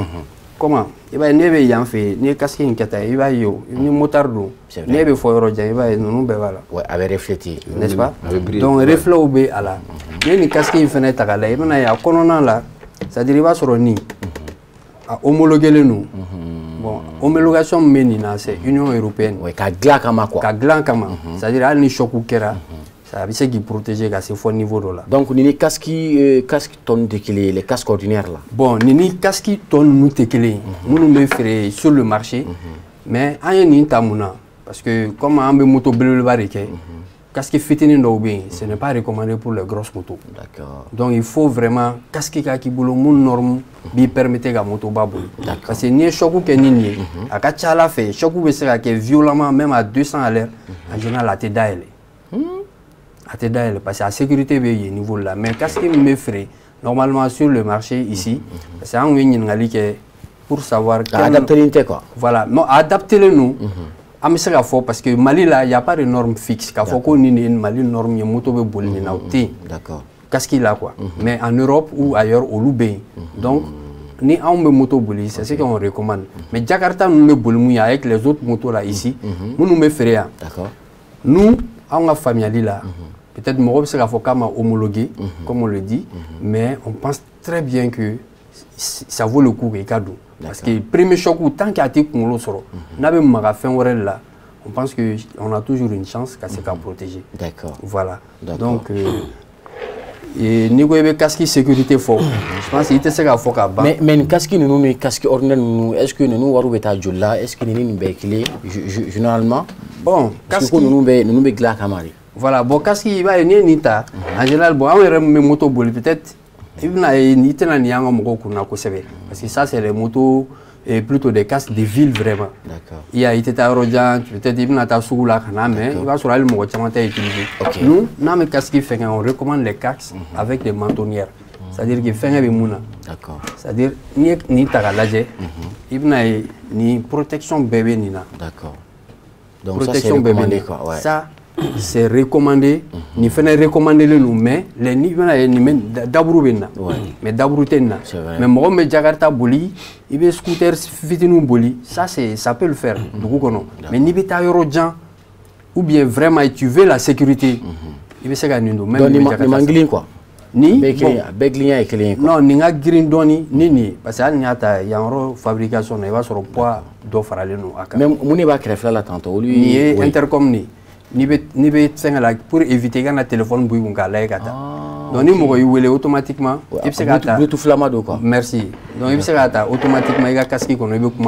Comment? Il va nebe y en fait, ni casque inkata, il va yo, ni motardo. Nebe faut roja, il va non voilà. Ouais, avec réfléchi, n'est-ce pas? Donc reflet au b à la. Ni casque infinite à la, il y a colonna là, ça dérive sur le nid. À homologuer le nous. Bon, homologation menina c'est Union européenne. Ouais, ka gla kama quoi. Ka gla kama. C'est-à-dire al ni choku kera. Ça veut dire qu'il protège à ce fort niveau là. Donc ni casque tonne de les casques ordinaires là. Bon, ni casque tonne nous tekele. Nous me faire sur le marché. Mais en ni tamuna parce que comme un moto bleu barrique. Casque fitini no bien, ce n'est pas recommandé pour les grosses motos. D'accord. Donc il faut vraiment casque qui boulot mon norme bi permettre à moto babou. Parce que ni choc que ni à kacha la fait, choc be sera que violemment même à 200 à l'heure, en général la tête d'aile. Parce que la sécurité est niveau là. Mais qu'est-ce qui me ferait normalement sur le marché ici? C'est un que pour savoir. Adapter quoi. Voilà, non, adapter le nous. Parce que Mali là, il n'y a pas de norme fixe. Quand faut qu'on ait une Mali norme, il y a moto be bolina. D'accord. Qu'est-ce qu'il a quoi? Mais en Europe ou ailleurs au Loubé. Donc ni on me moto boli, c'est ce qu'on recommande. Mais Jakarta nous me boli avec les autres motos là ici, nous me ferait. D'accord. Nous, on a famille là. Peut-être Morob c'est la fois homologué, comme on le dit, mais on pense très bien que ça vaut le coup et cadeau. Parce que le premier choc, tant qu'il y a été qu'on l'a sorti, n'avait pas fait un là. On pense qu'on a toujours une chance qu'à se protéger. D'accord. Voilà. Donc, et nous avons casque sécurité fort. Je pense qu'il était ce qu'il faut qu'à bas. Mais une casque nous mais casque ordinaire nous est-ce que nous avons été là est-ce que nous nous béclé généralement bon casque nous nous gla camari. Voilà bon casque il va venir nita en général bon on aurait mes motos boli peut-être il y a ni anga moko kuna ko sebe parce que ça c'est les motos et plutôt des casques de ville vraiment. D'accord. Il y a été aérodient peut-être il y a ta soula kana mais il va sur le moko chamata utiliser. Nous na mes casques fait on recommande les casques avec des mentonnières. C'est-à-dire que fait un mouna. D'accord. C'est-à-dire ni tagalaje il y a ni protection bébé nina. D'accord. Donc protection ça c'est recommandé quoi ouais. Ça c'est recommandé, ni fait recommander le nous mais les niveaux ni d'abord benna mais d'abord tenna mais moi me Jakarta boli il veut scooter fitinu boli ça c'est ça peut le faire du coup non mais ni beta eurojan ou bien vraiment tu veux la sécurité il veut se gagner nous même ni manglin quoi ni beglin et clé non ni nga green doni ni parce que nyata ya en fabrication il va sur poids do farale nous aka même moni ba créer là tantôt lui ni intercom ni pour éviter que le téléphone bouille donc ni mo automatiquement il se gata Bluetooth flamado quoi merci donc il se gata automatiquement il a casque qu'on est beaucoup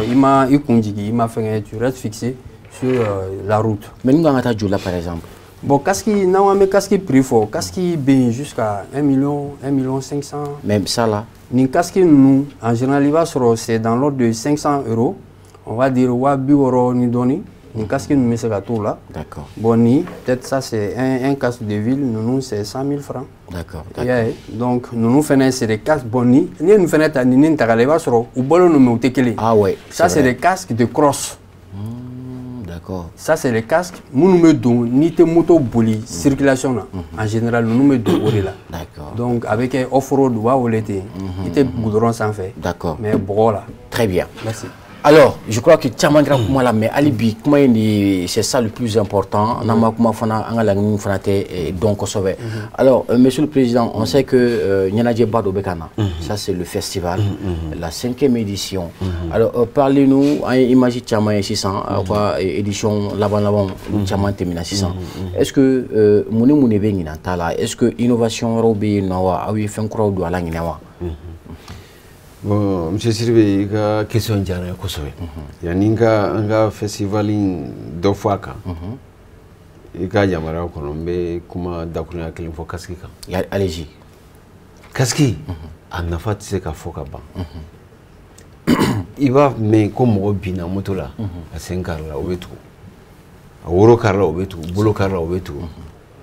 il m'a fait tu restes fixé sur la route mais nous dans ta jola par exemple bon casque non mais casque prix fort casque bien jusqu'à 1 million 500 même ça là ni casque nous en général il va sur c'est dans l'ordre de 500 €. On va dire wa bioro ni doni un casque nous met ce gâteau là. D'accord. Boni, peut-être ça c'est un casque de ville, nous c'est 100 000 francs. D'accord. Yeah, donc nous faisons c'est des casques boni. Nous faisons ni tagaleva sur ou bolo nous met tekele. Ah ouais. Ça c'est des casques de cross. D'accord. Ça c'est les casques. Nous me donnons ni te moto boli circulation là. En général nous me donnons là. D'accord. Donc avec un off-road ou l'été, il était goudron sans fait. D'accord. Mais bon là. Très bien. Merci. Alors, je crois que Tchamangra Koumala, mais Alibi, c'est ça le plus important. Alors, Monsieur le Président, on sait que Nyanadje Bado Bekana, ça c'est le festival, la 5e édition. Alors, parlez-nous, imaginez Tchaman 600, édition Laban Tchaman Temina 600. Est-ce que Moune Bengina Tala, est-ce que innovation Robi Nawa, a eu fait un crowd à l'Anginawa? Bon, monsieur Sylvie, il y a une question de Kosovo. Il y a un festival de Fouaka. Il y a un Colombe, comment d'accord avec l'info Kaski. Allez-y. Kaski, on a fait ce qu'il faut il va mais comme Robina Motola, à 5 carla au Betou, à Oro carla au Betou, Bolo carla au Betou.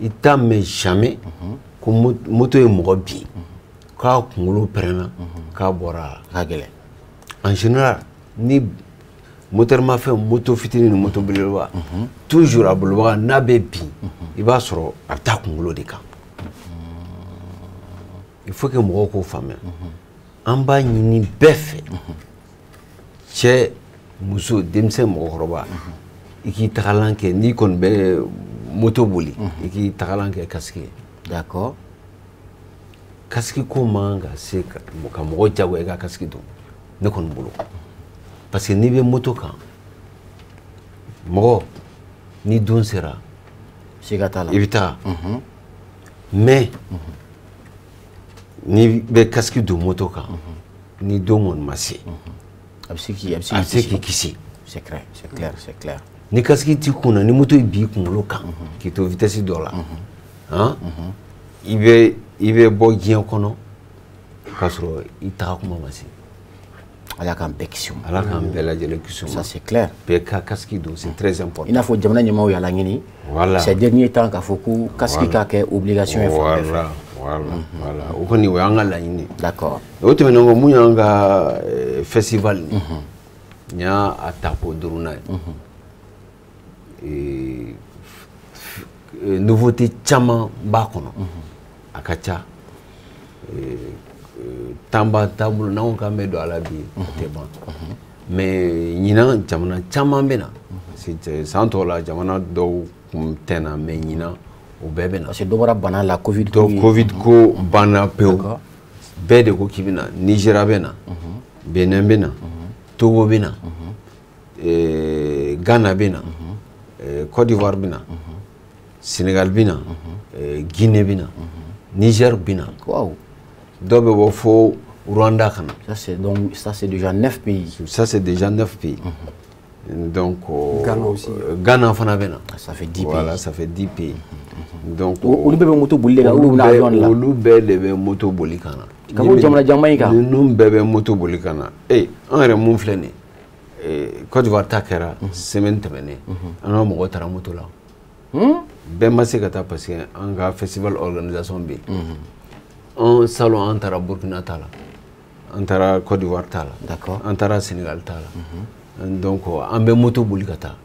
Il t'a mais jamais comme moto est Mobi. Quand on prend en général, ni moteur m'a fait moto fitini ni moto belwa toujours à bolwa na bebi il va sur attaque ngolo de cas. Il faut que moi ko femme en bas ni bef che muso demse mo roba iki talanke ni kon be moto boli iki talanke casque. D'accord. Casque manga c'est ka mo jago e ga casque do ne kon bolo parce que ni be moto kan mo ni don sera c'est gatala evita mais ni be casque do moto kan ni do mon massi absiki kisi c'est clair ni casque ti kuna ni moto bi kun lo kan ki to vitesse do la hein il veut boire bien kono kasro ita kuma masi ala kan bection ala kan bela jele kisuma ça c'est clair peka kaski do c'est très important il faut jamana nyama ya langini voilà ces derniers temps ka foku kaski ka ke obligation voilà o koni wa ngala ini d'accord o te menongo munyanga festival ni nya atapo duruna et nouveauté chama ba kono akacha tamba taabolo n'anw k'an bɛ don a la bi o tɛ ban mais ɲinan jamana caman bɛ na san tɔw la jamana dɔw kun tɛ na mais ɲinan o bɛɛ bɛ na parce que dɔ bɔra bana la covid ko banna pewu bɛɛ de ko k'i bɛ na Nigéria bɛ na Benin bɛ na Togo bɛ na Ghana bɛ na Côte d'Ivoire bɛ na Sénégal bɛ na Guinée bɛ na Niger bɛ na dɔw bɛ bɔ fo Rwanda ka na ça c'est déjà 9 pays donc Ghana aussi Ghana fana bɛ na ça fait 10 voilà pays ça fait 10 pays donc olu bɛɛ bɛ moto boli kan olu bɛ avion la olu bɛɛ de bɛ moto boli kan na ka bɔ jamana jan in kan ninnu bɛɛ bɛ moto boli kan na an yɛrɛ mun filɛ nin Côte d'Ivoire ta kɛra semaine tɛmɛnen an ka mɔgɔ taara moto la bɛɛ ma se ka taa parce que an ka festival organisation bɛ yen an salon an taara Burkina ta la an taara Côte d'Ivoire ta la an taara Sénégal ta la donc an bɛ moto boli ka taa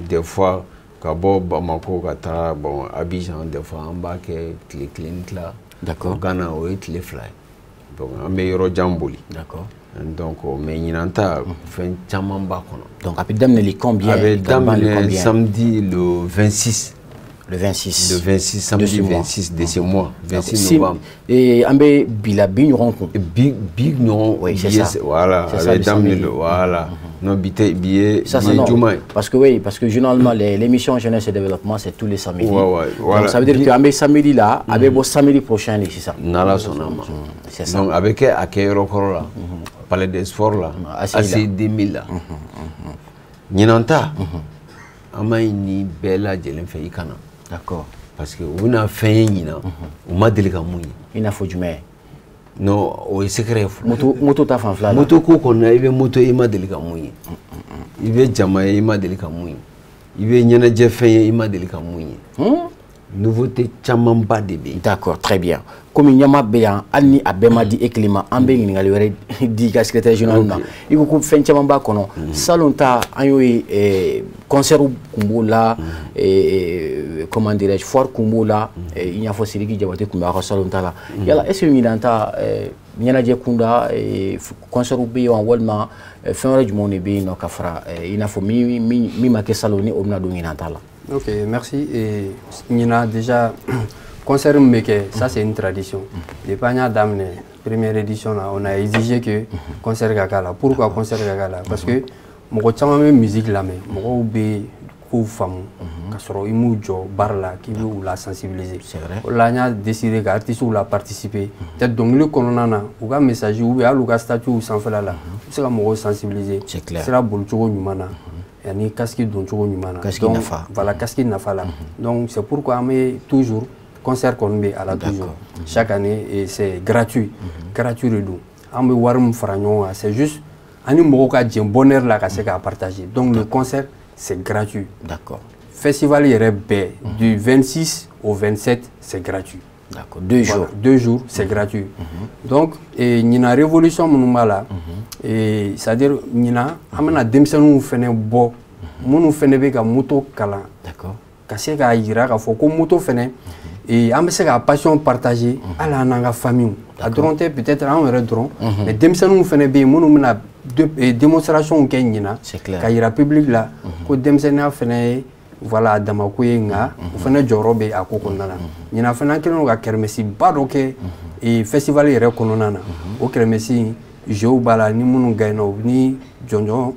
des fois ka bɔ Bamako ka taa bon Abidjan des fois an b'a kɛ tile kelen ni tila Ghana o ye tile 2 ye donc an bɛ yɔrɔ jan boli donc mais ɲinan ta fɛn caman b'a kɔnɔ donc a bɛ daminɛ combien a bɛ daminɛ samedi le 26 le 26 le 26 samedi 26 de ce mois 26 novembre an bɛ bila bi ɲɔgɔn kun bi ɲɔgɔn oui c'est ça voilà a bɛ daminɛ voilà non bi ye juma parce que généralement l'émission jeunesse et développement c'est tous les samedis voilà donc ça veut dire que an bɛ samedi là a bɛ bɔ samedi prochain de sisan n'Ala sɔnna ma c'est ça donc a bɛ kɛ a kɛyɔrɔ kɔrɔ la palais des sports la ACI 2000 la ɲinan ta an b'a ɲini bɛɛ lajɛlen fɛ i ka na d'accord parce que u bɛna fɛn ye ɲinan u ma deli ka mun ye i n'a fɔ jumɛn non o ye secret ye fɔlɔ moto ta fanfɛla la moto ko kɔnɔna i bɛ moto ye i ma deli ka mun ye i bɛ jama ye i ma deli ka mun ye i bɛ ɲɛnajɛ fɛn ye i ma deli ka mun ye nouveauté camanba de bɛ yen d'accord très bien komi ɲama bɛ yan hali ni a bɛɛ ma di e kelen ma an bɛ ɲininkali wɛrɛ di i ka secrétaire général na i ko fɛn caman b'a kɔnɔ salon ta an y'o ye concert kun b'o la comment dirais-je foire kun b'o la i n'a fɔ Sidiki Jabate kun bɛ aw ka salon ta la yala est-ce que ɲinan ta ɲɛnajɛ kunda concert bɛ yen wa walima fɛn wɛrɛ jumɛnw de bɛ yen nɔ ka fara i n'a fɔ min ma kɛ salon ni o bɛna don ɲinan ta la. Ok, merci. Et Nina, déjà, concert Mbeke, ça c'est une tradition. Depuis qu'on a d'amené première édition, là, on a exigé que concert Gagala. Pourquoi concert Gagala? Parce que moi, quand même musique là, mais moi, j'ai beaucoup de femmes qui sont imoujo barla qui veulent la sensibiliser. C'est vrai. On a décidé que l'artiste la participer. Peut-être donc le colonana, ou un message ou un statut sans faire là, c'est la moi sensibiliser. C'est clair. C'est la bolcho numana. Yani casque don cogo ɲuman na voilà casque nafa la donc c'est pourquoi on met toujours concert qu'on met à la toujours chaque année et c'est gratuit gratuit de don on met wari min fara ɲɔgɔn kan c'est juste ani mɔgɔw ka jɛ bonheur la ka se k'a partager donc le concert c'est gratuit d'accord festival yɛrɛ bɛɛ du 26 au 27 c'est gratuit d'accord 2 jours voilà, 2 jours c'est gratuit donc ɲina révolution minnu b'a la c'est-à-dire ɲina an bɛna denmisɛnninw fɛnɛ bɔ minnu fɛnɛ bɛ ka moto kalan ka se k'a yira k'a fɔ ko moto fɛnɛ an bɛ se ka passion partager hali an n'an ka famille a dɔrɔn tɛ peut-être an yɛrɛ dɔrɔn mais denmisɛnninw fɛnɛ bɛ yen minnu bɛna démonstration kɛ ɲina ka yira public la ko denmisɛnninya fɛnɛ ye voilà damako ye nka o fɛnɛ jɔyɔrɔ bɛ a ko kɔnɔna na ɲina fɛnɛ an kɛlen don ka kɛrɛmɛsiba dɔ kɛ festival yɛrɛ kɔnɔna na o kɛrɛmɛsi jeux b'a la ni minnu gagnera ni jɔnjɔn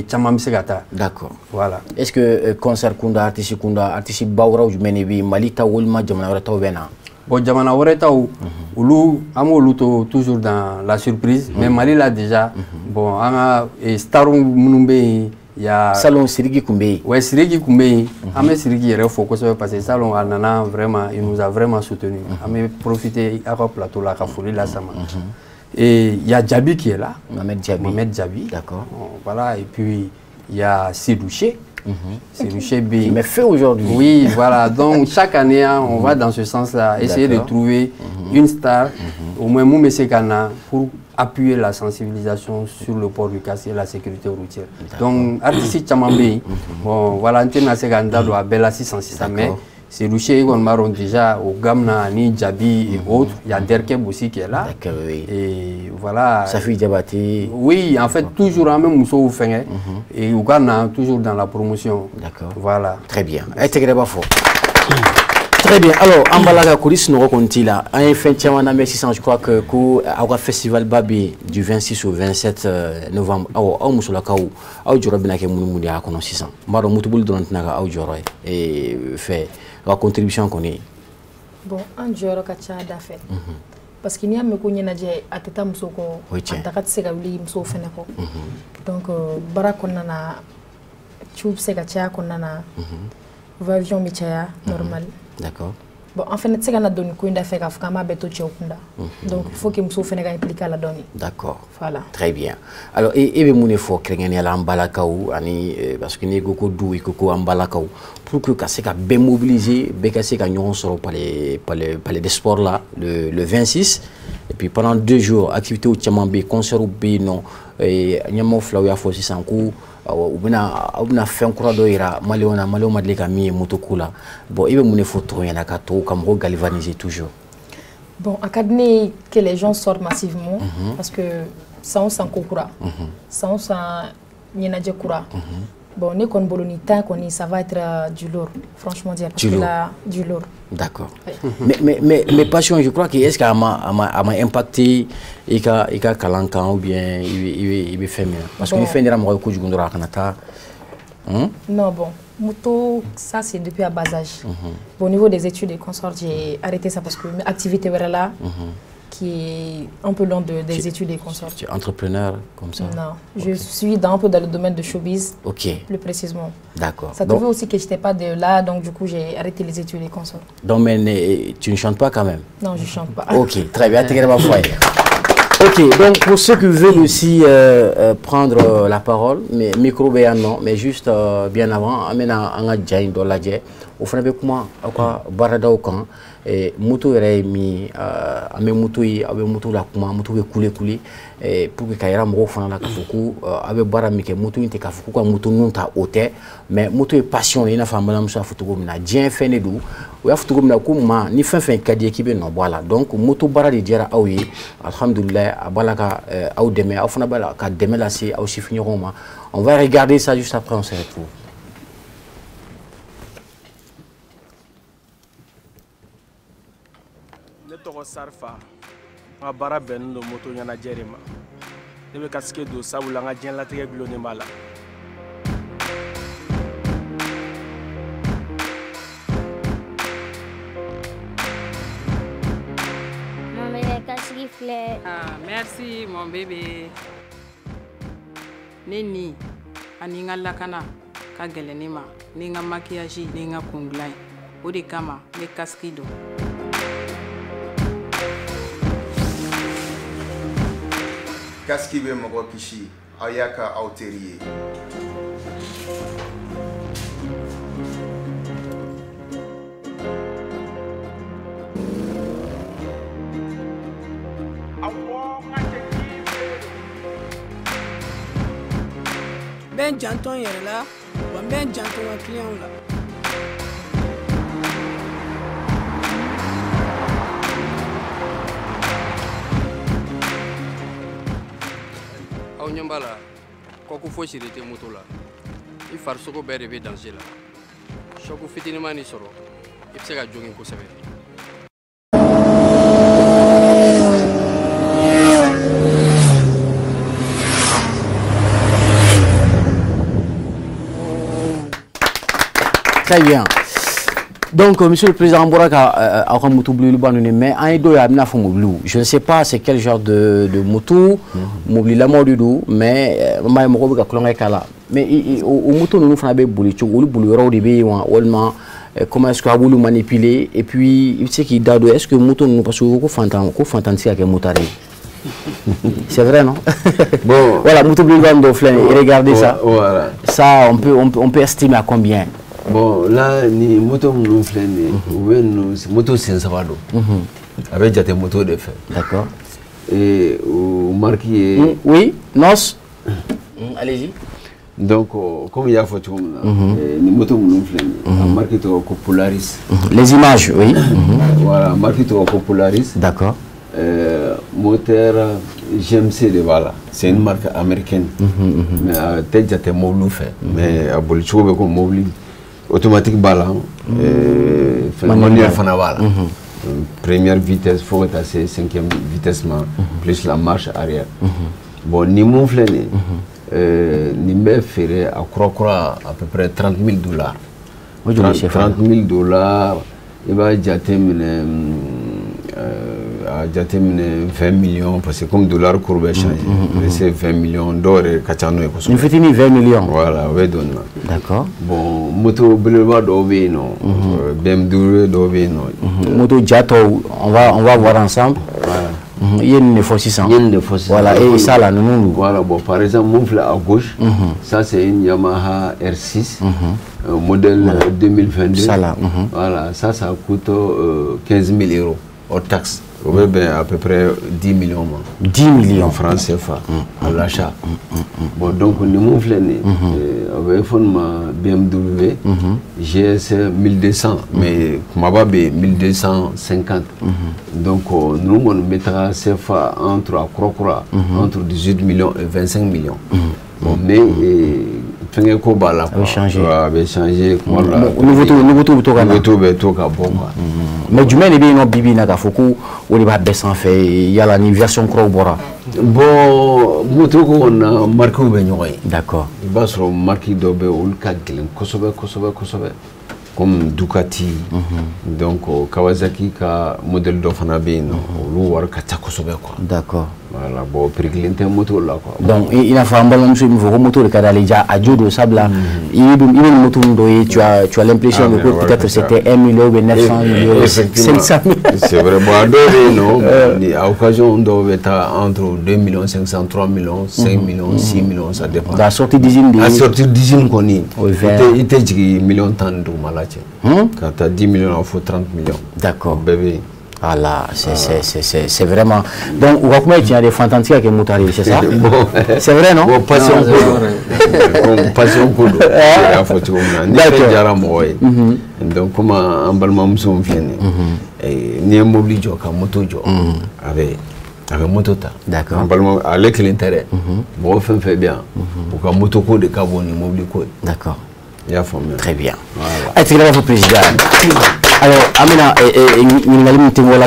caman bɛ se ka taa d'accord voilà est-ce que concert kunda artiste bawraw jumɛn de bɛ yen Mali ta walima jamana wɛrɛ taw bɛ na bon jamana wɛrɛ taw olu an b'olu to toujours dans la surprise mais Mali la déjà bon an ka star minnu bɛ yen ya salon Sidiki kun bɛ yen ouais Sidiki kun bɛ yen an bɛ Sidiki yɛrɛ fo kosɛbɛ parce que salon a nana vraiment il nous a vraiment soutenu an bɛ profiter a ka plateau la ka foli lase ma. Et il y a Djabi qui est là, Mohamed Djabi. D'accord. Voilà, et puis il y a Sidouché. Sidouché B. Qui m'est fait aujourd'hui. Oui, voilà. Donc chaque année, on va dans ce sens-là, essayer de trouver une star, au moins Moumessé Kana, pour appuyer la sensibilisation sur le port du casque et la sécurité routière. Donc, artiste Tchamambé, bon, voilà, on a Bella 606, mais C'est Louché, on marron déjà au Gamna, Ni, Djabi et autres. Il y a Derkeb aussi qui est là. D'accord, oui. Et voilà. Ça fait Diabaté. Oui, en fait, toujours en même Mousso Fengé. Et Ougana, toujours dans la promotion. D'accord. Voilà. Très bien. Très bien. Alors, en balaga coulis, nous racontons là. En fin de mai 600, je crois que le festival Babi du 26 au 27 novembre, au Moussoulakaou, au Djorabinake Moumoudi à Kono 600. Maro Moutoubul dans Naga au Djoroy et fait la contribution qu'on est. Bon, un Djoro Kacha d'affaires. Parce qu'il y a beaucoup de gens qui ont été en train de se donc, Barakonana, Tube Segacha, Konana, Vavion Michaya, normal. D'accord. Bon, en fait, c'est qu'on a donné une affaire à Fukama Beto Tchokunda. Donc, il faut que Mousso Fenega implique la donner. D'accord. Voilà. Très bien. Alors, et bien, il faut que nous en balakaou, parce que nous avons beaucoup d'eau et beaucoup en balakaou, pour que nous bien mobilisé, que nous serons par les sports là, le 26. Et puis pendant 2 jours, activité au Tchamambe, concert au Bénon, et nous avons fait la fois 600 coups. Ou bien fait un courant d'oira maléona madleka mi motokula bon il veut mon photo y en a kato comme galvaniser toujours bon académie que les gens sortent massivement parce que ça on s'en coura ça on s'en nyenaje coura bon ni kon boloni tant qu'on ça va être du lourd franchement dire parce que là du lourd. D'accord. Mais passion, je crois que est-ce qu'elle m'a impacté et qu'à Kalankan ou bien il veut faire mieux. Parce qu'il fait une rameur du Gondora Kanata. Non, bon, moto, ça c'est depuis à bas âge. Bon, au niveau des études et consorts, j'ai arrêté ça parce que mes activités étaient là, qui est un peu long des études et consorts. Tu es entrepreneur comme ça? Non, je suis un peu dans le domaine de showbiz. Ok. Plus précisément. D'accord. Ça trouvait aussi que je n'étais pas de là, donc du coup j'ai arrêté les études et consorts. Donc, mais tu ne chantes pas quand même? Non, je ne chante pas. Ok, très bien. Ok, donc pour ceux qui veulent aussi prendre la parole, mais micro non, mais juste bien avant, amena anga jain doladje, au fond avec moi, quoi barada au camp, et mutu mi ame mutu abe mutu la kuma mutu be kule et pour que kaira mo fana la kafuku abe bara mi ke mutu inte kafuku kwa mutu nunta ote, mais mutu e passion ina famba na mso futugo mina jien fene du o ya futugo mina kuma ni fin kadi ekibe no voilà donc mutu bara di jera awi alhamdulillah abalaka au deme au fana bala ka deme la si au chifinyoroma on va regarder ça juste après on se retrouve. Sarfa ma bara benno moto nyana jerema debe kaske do sabula nga jen la tege glone mala Mon bébé kaski fleur. Ah, merci mon bébé. Neni aninga lakana ka gelenima ninga maquillage ninga kunglai odi kama me kaskido. Kaski be mɔgɔ kisi aw y'a ka aw teri ye. Ben janton yɛrɛ la wa n bɛ n janto n ka clientw la. aw ɲɛ b'a la kɔku fosi de tɛ moto la i farisogo bɛɛ de bɛ danger la sɔku fitiniman ni sɔrɔ i bɛ se ka jogin kosɛbɛ. Très bien. Donc, Monsieur le Président Boraka, je ne sais pas c'est quel genre de moto, mais au moto nous faisons comment est-ce qu'on va manipuler et puis il sait qu'il dado est-ce que moto nous parce que fantastique avec motard. C'est vrai non? Bon, voilà moto regardez ça. Voilà. Ça on peut estimer à combien? Bon, là, ni moto nous flâne, ou moto c'est ça avec des motos de fait. D'accord. Et au marqué. Oui, nos. Allez-y. Donc, comme il y a photo, les motos la marque est Polaris. Les images, oui. Voilà, marque est Polaris. D'accord. Moteur GMC de voilà, c'est une marque américaine. Mais peut-être que mobile fait, mais à Bolivie comme mobile automatique balan, manuel fanabala. Première vitesse, faut être assez 5e vitesse plus la marche arrière. Bon, ni mon fléné, ni me ferait à croire à peu près $30 000. $30 000, il va jateminɛ 20 millions parce que comme dollar courbe est changé, c'est 20 millions d'or et kachano et une fête 20 millions. Voilà, oui donne. D'accord. Bon, moto Boulevard d'Ové non, BMW d'Ové non. Moto Jato, on va voir ensemble. Voilà. Il y a une fois 600. Il y a une fois 600. Voilà, et ça là, nous. Voilà, bon, par exemple, mon flanc à gauche, ça c'est une Yamaha R6, modèle 2022. Ça là. Voilà, ça coûte 15 000 € hors taxe. À peu près 10 millions. 10 millions. En francs CFA à l'achat. Bon, donc, nous avons fait avec ma BMW GS 1200, mais ma babe 1250. Donc, nous mettra CFA entre entre 18 millions et 25 millions. Bon, mais avait changé. Avait changé. Mais du même, il y a bibi na gafoku ou les baisses en fait. Il y a la version Crowbora. Bon, moto on a marqué au beignet. D'accord. Il va se marquer d'obé ou le cadre Kosovo. Comme Ducati, donc Kawasaki ka modèle d'Ofanabe, ou Luar Kata Kosovo. D'accord. Voilà, bon, préclinte moto là quoi. Donc il a fait un ballon sur une moto de Kadalija à Jodo Sabla. Il y a une moto tu as l'impression que peut-être c'était 1 million ou 900 millions. 500 000. C'est vraiment non. À occasion on doit être entre 2 500 000, 3 millions, 5 millions, 6 millions, ça dépend. La sortie d'usine. La sortie d'usine qu'on est. Il était 10 millions de temps de malade. Quand tu as 10 millions, il faut 30 millions. D'accord. Bébé. Voilà, c'est vraiment. Donc, on va mettre des fantastiques avec Moutari, c'est ça? C'est vrai, non? Passion Kodo. C'est la photo. Donc, comment un balmam son vient. Ni un mobile joke, un moto joke. Avec moto. D'accord. Avec l'intérêt. Bon, fait bien. Pour qu'un moto code carbone, mobile code. D'accord. Très bien. Voilà. Président. Alors, Amina,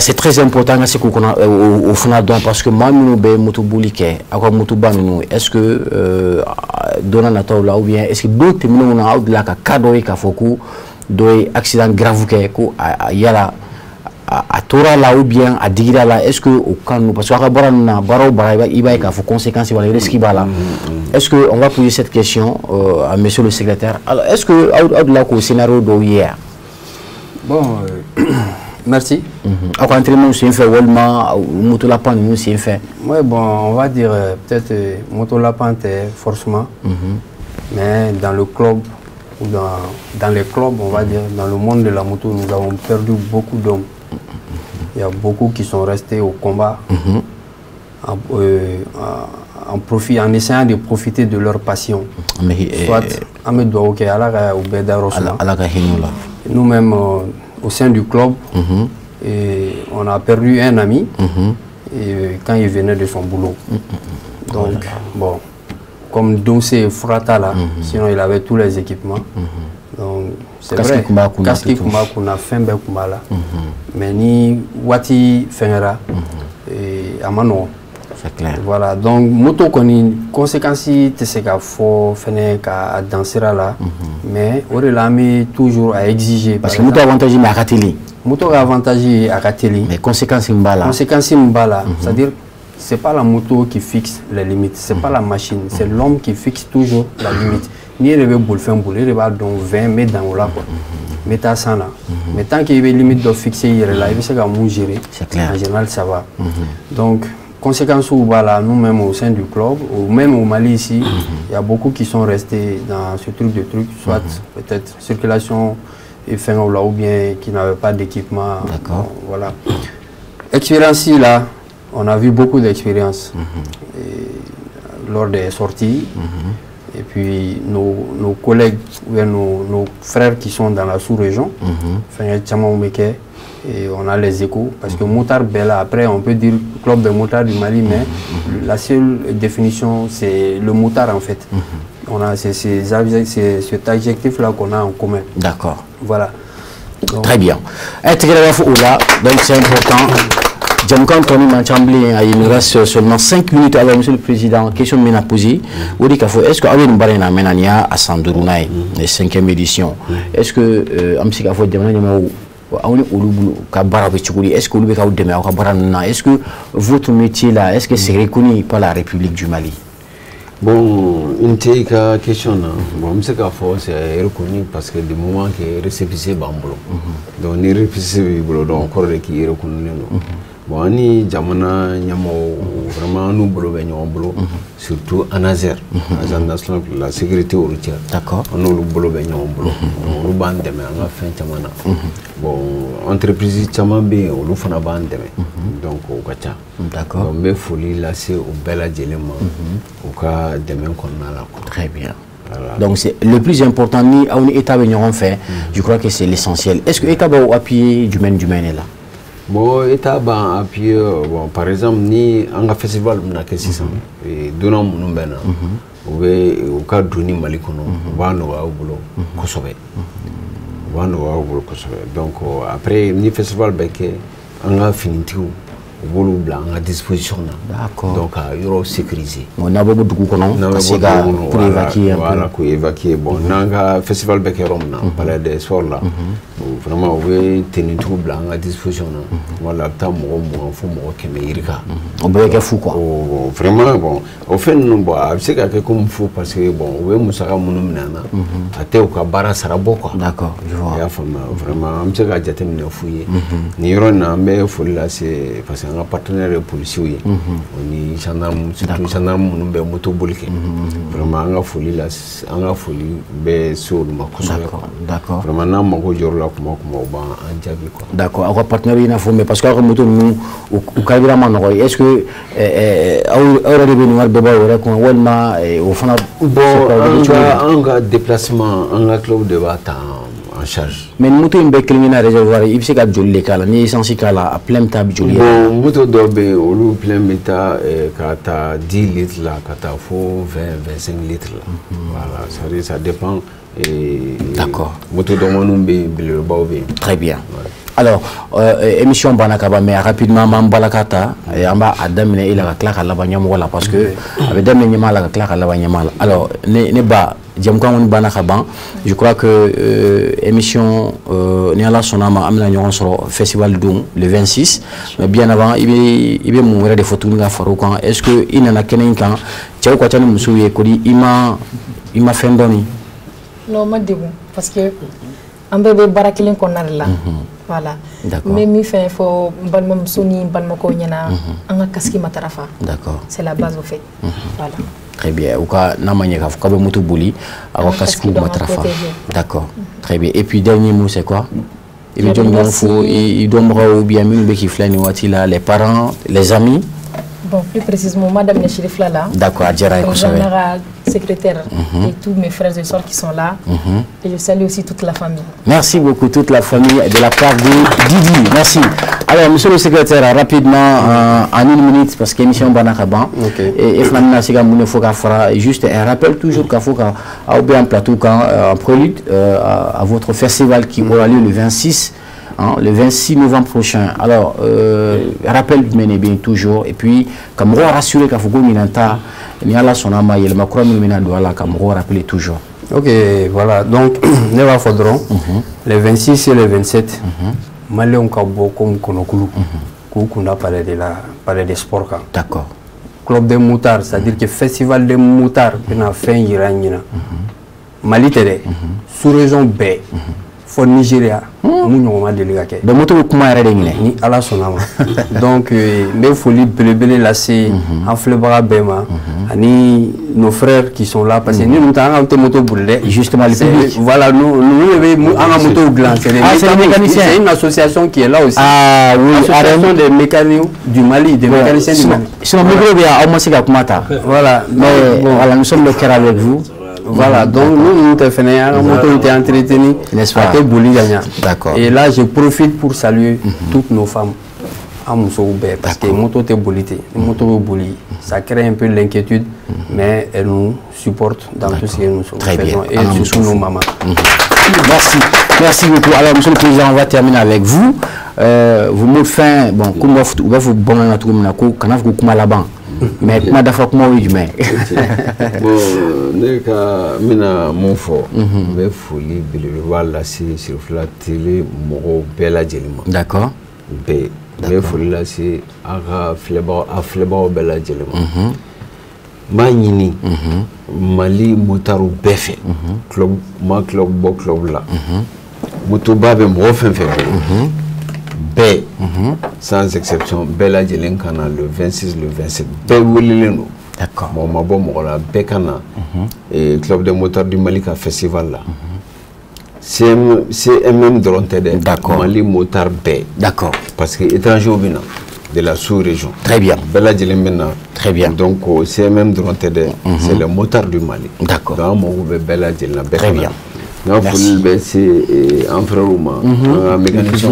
c'est très important ce qu'on a au FNADON parce que moi, est-ce que Dona Nataola ou bien est-ce que d'autres nous ont de la cadeau et Kafoku, d'un accident grave qu'il y a là à Tora là ou bien à Digira là, est-ce que au Kano, parce qu'il y a conséquences sur les risques là. Est-ce qu'on va poser cette question à monsieur le secrétaire? Alors, est-ce que au-delà du scénario d'hier? Bon, merci. À quoi entraînement c'est fait Walma ou Motolapan nous c'est fait. Oui, bon, on va dire peut-être Motolapan forcément, mais dans le club ou dans les clubs, on va dire, dans le monde de la moto, nous avons perdu beaucoup d'hommes. Il y a beaucoup qui sont restés au combat en essayant de profiter de leur passion. Soit Ahmed Douaouke, Alaga ou Beda Rosula. Nous-mêmes, au sein du club, et on a perdu un ami et quand il venait de son boulot. Donc, bon, comme Dossé Frata là, sinon il avait tous les équipements. Donc, c'est vrai, Kaski Kumakuna, Fembe Kumala, mais ni Wati Fengera et Amano. C'est clair. Voilà, donc, moto koni, conséquences, c'est qu'à faut faire qu'à danser là, mais on est toujours à exiger. Parce que moto avantage mais à Kateli. Moto avantage à Kateli. Mais conséquences mbala. Conséquences mbala, c'est-à-dire c'est pas la moto qui fixe les limites, c'est pas la machine, c'est l'homme qui fixe toujours la limite. Ni il veut boule faire boule, il va donc 20 mètres dans là quoi. Mais t'as ça là. Mais tant qu'il y a une limite de fixer il est là, il va se gérer. C'est clair. En général ça va. Donc conséquences ou là, nous-mêmes au sein du club, ou même au Mali ici, il y a beaucoup qui sont restés dans ce truc de truc, soit peut-être circulation et fin ou bien qui n'avaient pas d'équipement. D'accord. Voilà. Expérience là, on a vu beaucoup d'expériences lors des sorties. Et puis nos collègues, ou nos frères qui sont dans la sous-région, et on a les échos, parce que Motard Bella, après on peut dire club de motard du Mali, mais la seule définition c'est le motard en fait. On a cet adjectif-là qu'on a en commun. D'accord. Voilà. Donc, très bien. Donc c'est important. Il nous reste seulement 5 minutes. Alors, Monsieur le Président, question que je poser. Est-ce que vous avez une à Sandourounaï, la 5e édition? Est-ce que est-ce que votre métier là, est-ce que c'est reconnu par la République du Mali? Bon, une question, bon, c'est reconnu parce que du moment que récépissé bambolo, donc les récépissés donc encore qui est reconnu. Bon, ni jamana nyamo vraiment nous bolo bolo, surtout en Azer, national la sécurité routière. D'accord. Nous le bolo bolo, nous bandé mais on a fait jamana. Bon, entreprise chamambe ou nous fana bandé donc au gacha. D'accord. Mais folie là c'est au bel adjélement, au cas demain qu'on a là. Très bien. Voilà. Donc c'est le plus important ni à un état venir fait. Je crois que c'est l'essentiel. Est-ce que l'état va appuyer du mène là? Bon, l'État va appuyer, bon, par exemple, ni un festival na kesi sam, et donnant mon bena, au cas d'uni malikono, vano au boulot, kosobe, vano au boulot kosobe. Donc après ni festival beke, on a fini tout. Bolo blanc à disposition. D'accord. Donc à euro sécurisé. On a beaucoup de coups pour évacuer. Voilà, pour évacuer. Bon, nanga festival Bekerom na, palais des sports là. Vraiment, oui, tenir tout blanc à disposition. Voilà, tant mon fou mon kemeirika. On peut être fou quoi. Vraiment bon. Au fait, nous bon, c'est quelque comme fou parce que bon, oui, musaka monomnana. Ate au kabara sarabo quoi. D'accord, je vois. Vraiment, on sait qu'à jeter une fouille. Niro na me folie là c'est parce que un partenaire policier, on est gendarme, surtout gendarme, on est moto bolqué. Vraiment, on a folie là, on a folie, mais sur le marché. D'accord. Vraiment, on a mon jour là, comme on va en diable quoi. D'accord. Alors partenaire il a formé parce que moto nous au Kabila Manoro. Est-ce que aurait devenu un débat aurait qu'on voit ma au fond on a déplacement, on a club de bataille. En charge. Mais moto une belle criminelle réservoir, il sait qu'à joli cala, ni essentiel cala à plein table joli. Bon, moto d'obé, au loup plein méta, quand 10 litres là, quand faut 20-25 litres là. Voilà, ça dépend. D'accord. Moto d'obé, le baobé. Très bien. Alors, émission Banakaba, mais rapidement, Mambalakata, et en bas, Adam, il a claqué à la Banyamala parce que, avec Adam, il a claqué à la Banyamala. Alors, Neba, Djamkan Banakaba, je crois que émission Niala Sonama, Amina sur le Festival Doum, le 26, mais bien avant, il y a des photos de Faroukan. Est-ce qu'il y en a quelqu'un qui a fait un souhait, il m'a fait un donné? Non, je ne parce que un bébé barakilin qu'on a là. Voilà. Mais mi fait faut balmam soni balmako nyana anga kaski matarafa. D'accord. C'est la base au fait. Voilà. Très bien. Ou ka namanya ka fuka mutu buli anga kaski matarafa. D'accord. Très bien. Et puis dernier mot c'est quoi? Il doit ou bien mieux qui flâne watila les parents, les amis. Bon, plus précisément, Madame Nechirif là. D'accord, secrétaire et tous mes frères et sœurs qui sont là. Et je salue aussi toute la famille. Merci beaucoup, toute la famille de la part de Didi. Merci. Alors, monsieur le secrétaire, rapidement, en une minute, parce que l'émission Banakaban, et Flamina Siga Mounefouka fera juste un rappel toujours qu'à Fouka a oublié un plateau en prélude à votre festival qui aura lieu le 26. Le 26 novembre prochain. Alors, rappel menez bien toujours. Et puis, comme on rassuré qu'à Foucault Minanta, il y a la sonama, il y a le Minanta, comme on rappelle toujours. Ok, voilà. Donc, nous faudrons le 26 et le 27. Malé on kabo comme Konokulu. Qu'on a parlé des sports. D'accord. Club des moutards, c'est-à-dire que festival des moutards, on a fait un Mali Télé, sous-région B. Au Nigeria, nous avons délégué. Ni ala sonama. Donc, mais faut libérer la C, en flébara bema, ani nos frères qui sont là parce que nous avons un moto boulé. Justement, voilà, nous avons un moto gland. C'est une association qui est là aussi. Ah oui, l'association des mécaniciens du Mali, des mécaniciens du Mali. Voilà, nous sommes le cœur avec vous. Voilà, donc nous te faisons un moto était entretenu, n'est-ce pas? D'accord. Et là, je profite pour saluer toutes nos femmes à Moussoubé, parce que moto te bolité, moto boli, ça crée un peu l'inquiétude, mais elles nous supportent dans tout ce que nous faisons. Très bien. Et surtout nos mamans. Merci. Merci beaucoup. Alors, Monsieur le Président, on va terminer avec vous. Vous me faites, bon, comment vous bon à tout le monde, quand vous comme là-bas. Mais comment d'affaires comment oui, mais. Bon, ne ka mina mon fort. Mais folie, voilà, c'est sur la télé, mon bel adjelima. D'accord. Mais folie là, c'est à fleba bel adjelima. Manini, Mali motaru befe. Club, ma club, bo club là. Motoba be mo fin fait. B, sans exception, Bella Djelenkana le 26, le 27. Béwilino. D'accord. Mon mabo mola Bekana et Club de motards du Malika Festival là. C'est même de l'Ontede. D'accord. Mali motard B. D'accord. Parce que étranger au Bénin, de la sous-région. Très bien. Bella Djelembena. Très bien. Donc, c'est même de l'Ontede. C'est le motard du Mali. D'accord. Dans mon groupe Bella Djelena. Très bien. Merci. C'est un frère ou un mécanicien.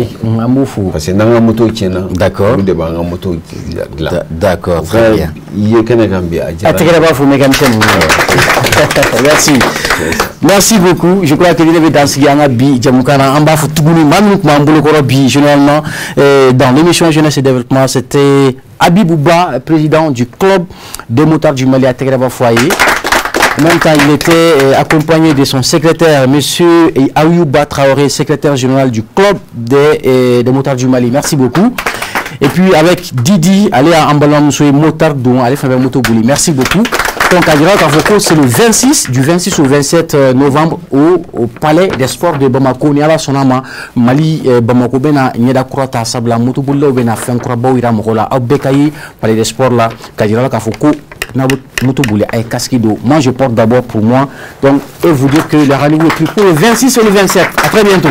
Parce que dans la moto, d'accord. D'accord. Très bien. Merci. Merci beaucoup. Je crois que vous avez dansé Bi Djamoukana en bas Tougouni Manouk Mamboulokoro Bi généralement dans l'émission Jeunesse et Développement. C'était Abibouba, président du club des motards du Mali à Tegreba Foyer. En même temps, il était accompagné de son secrétaire, M. Ayouba Traoré, secrétaire général du club des motards du Mali. Merci beaucoup. Et puis avec Didi, allez à Ambalam Moussoué, motard dont allez faire moto bouli. Merci beaucoup. Donc à Gira Kafoko, c'est le 26, du 26 au 27 novembre au Palais des Sports de Bamako. Niala Sonama, Mali, Bamako, Bena, Nieda Kurata, Sabla, Moto Boula, Bena, Fenkraba, Ira Mokola, Abekayi, Palais des Sports là, Kajira Kafoko. Moi je porte d'abord pour moi, donc et vous dire que le rendez-vous est pris pour le 26 et le 27. À très bientôt.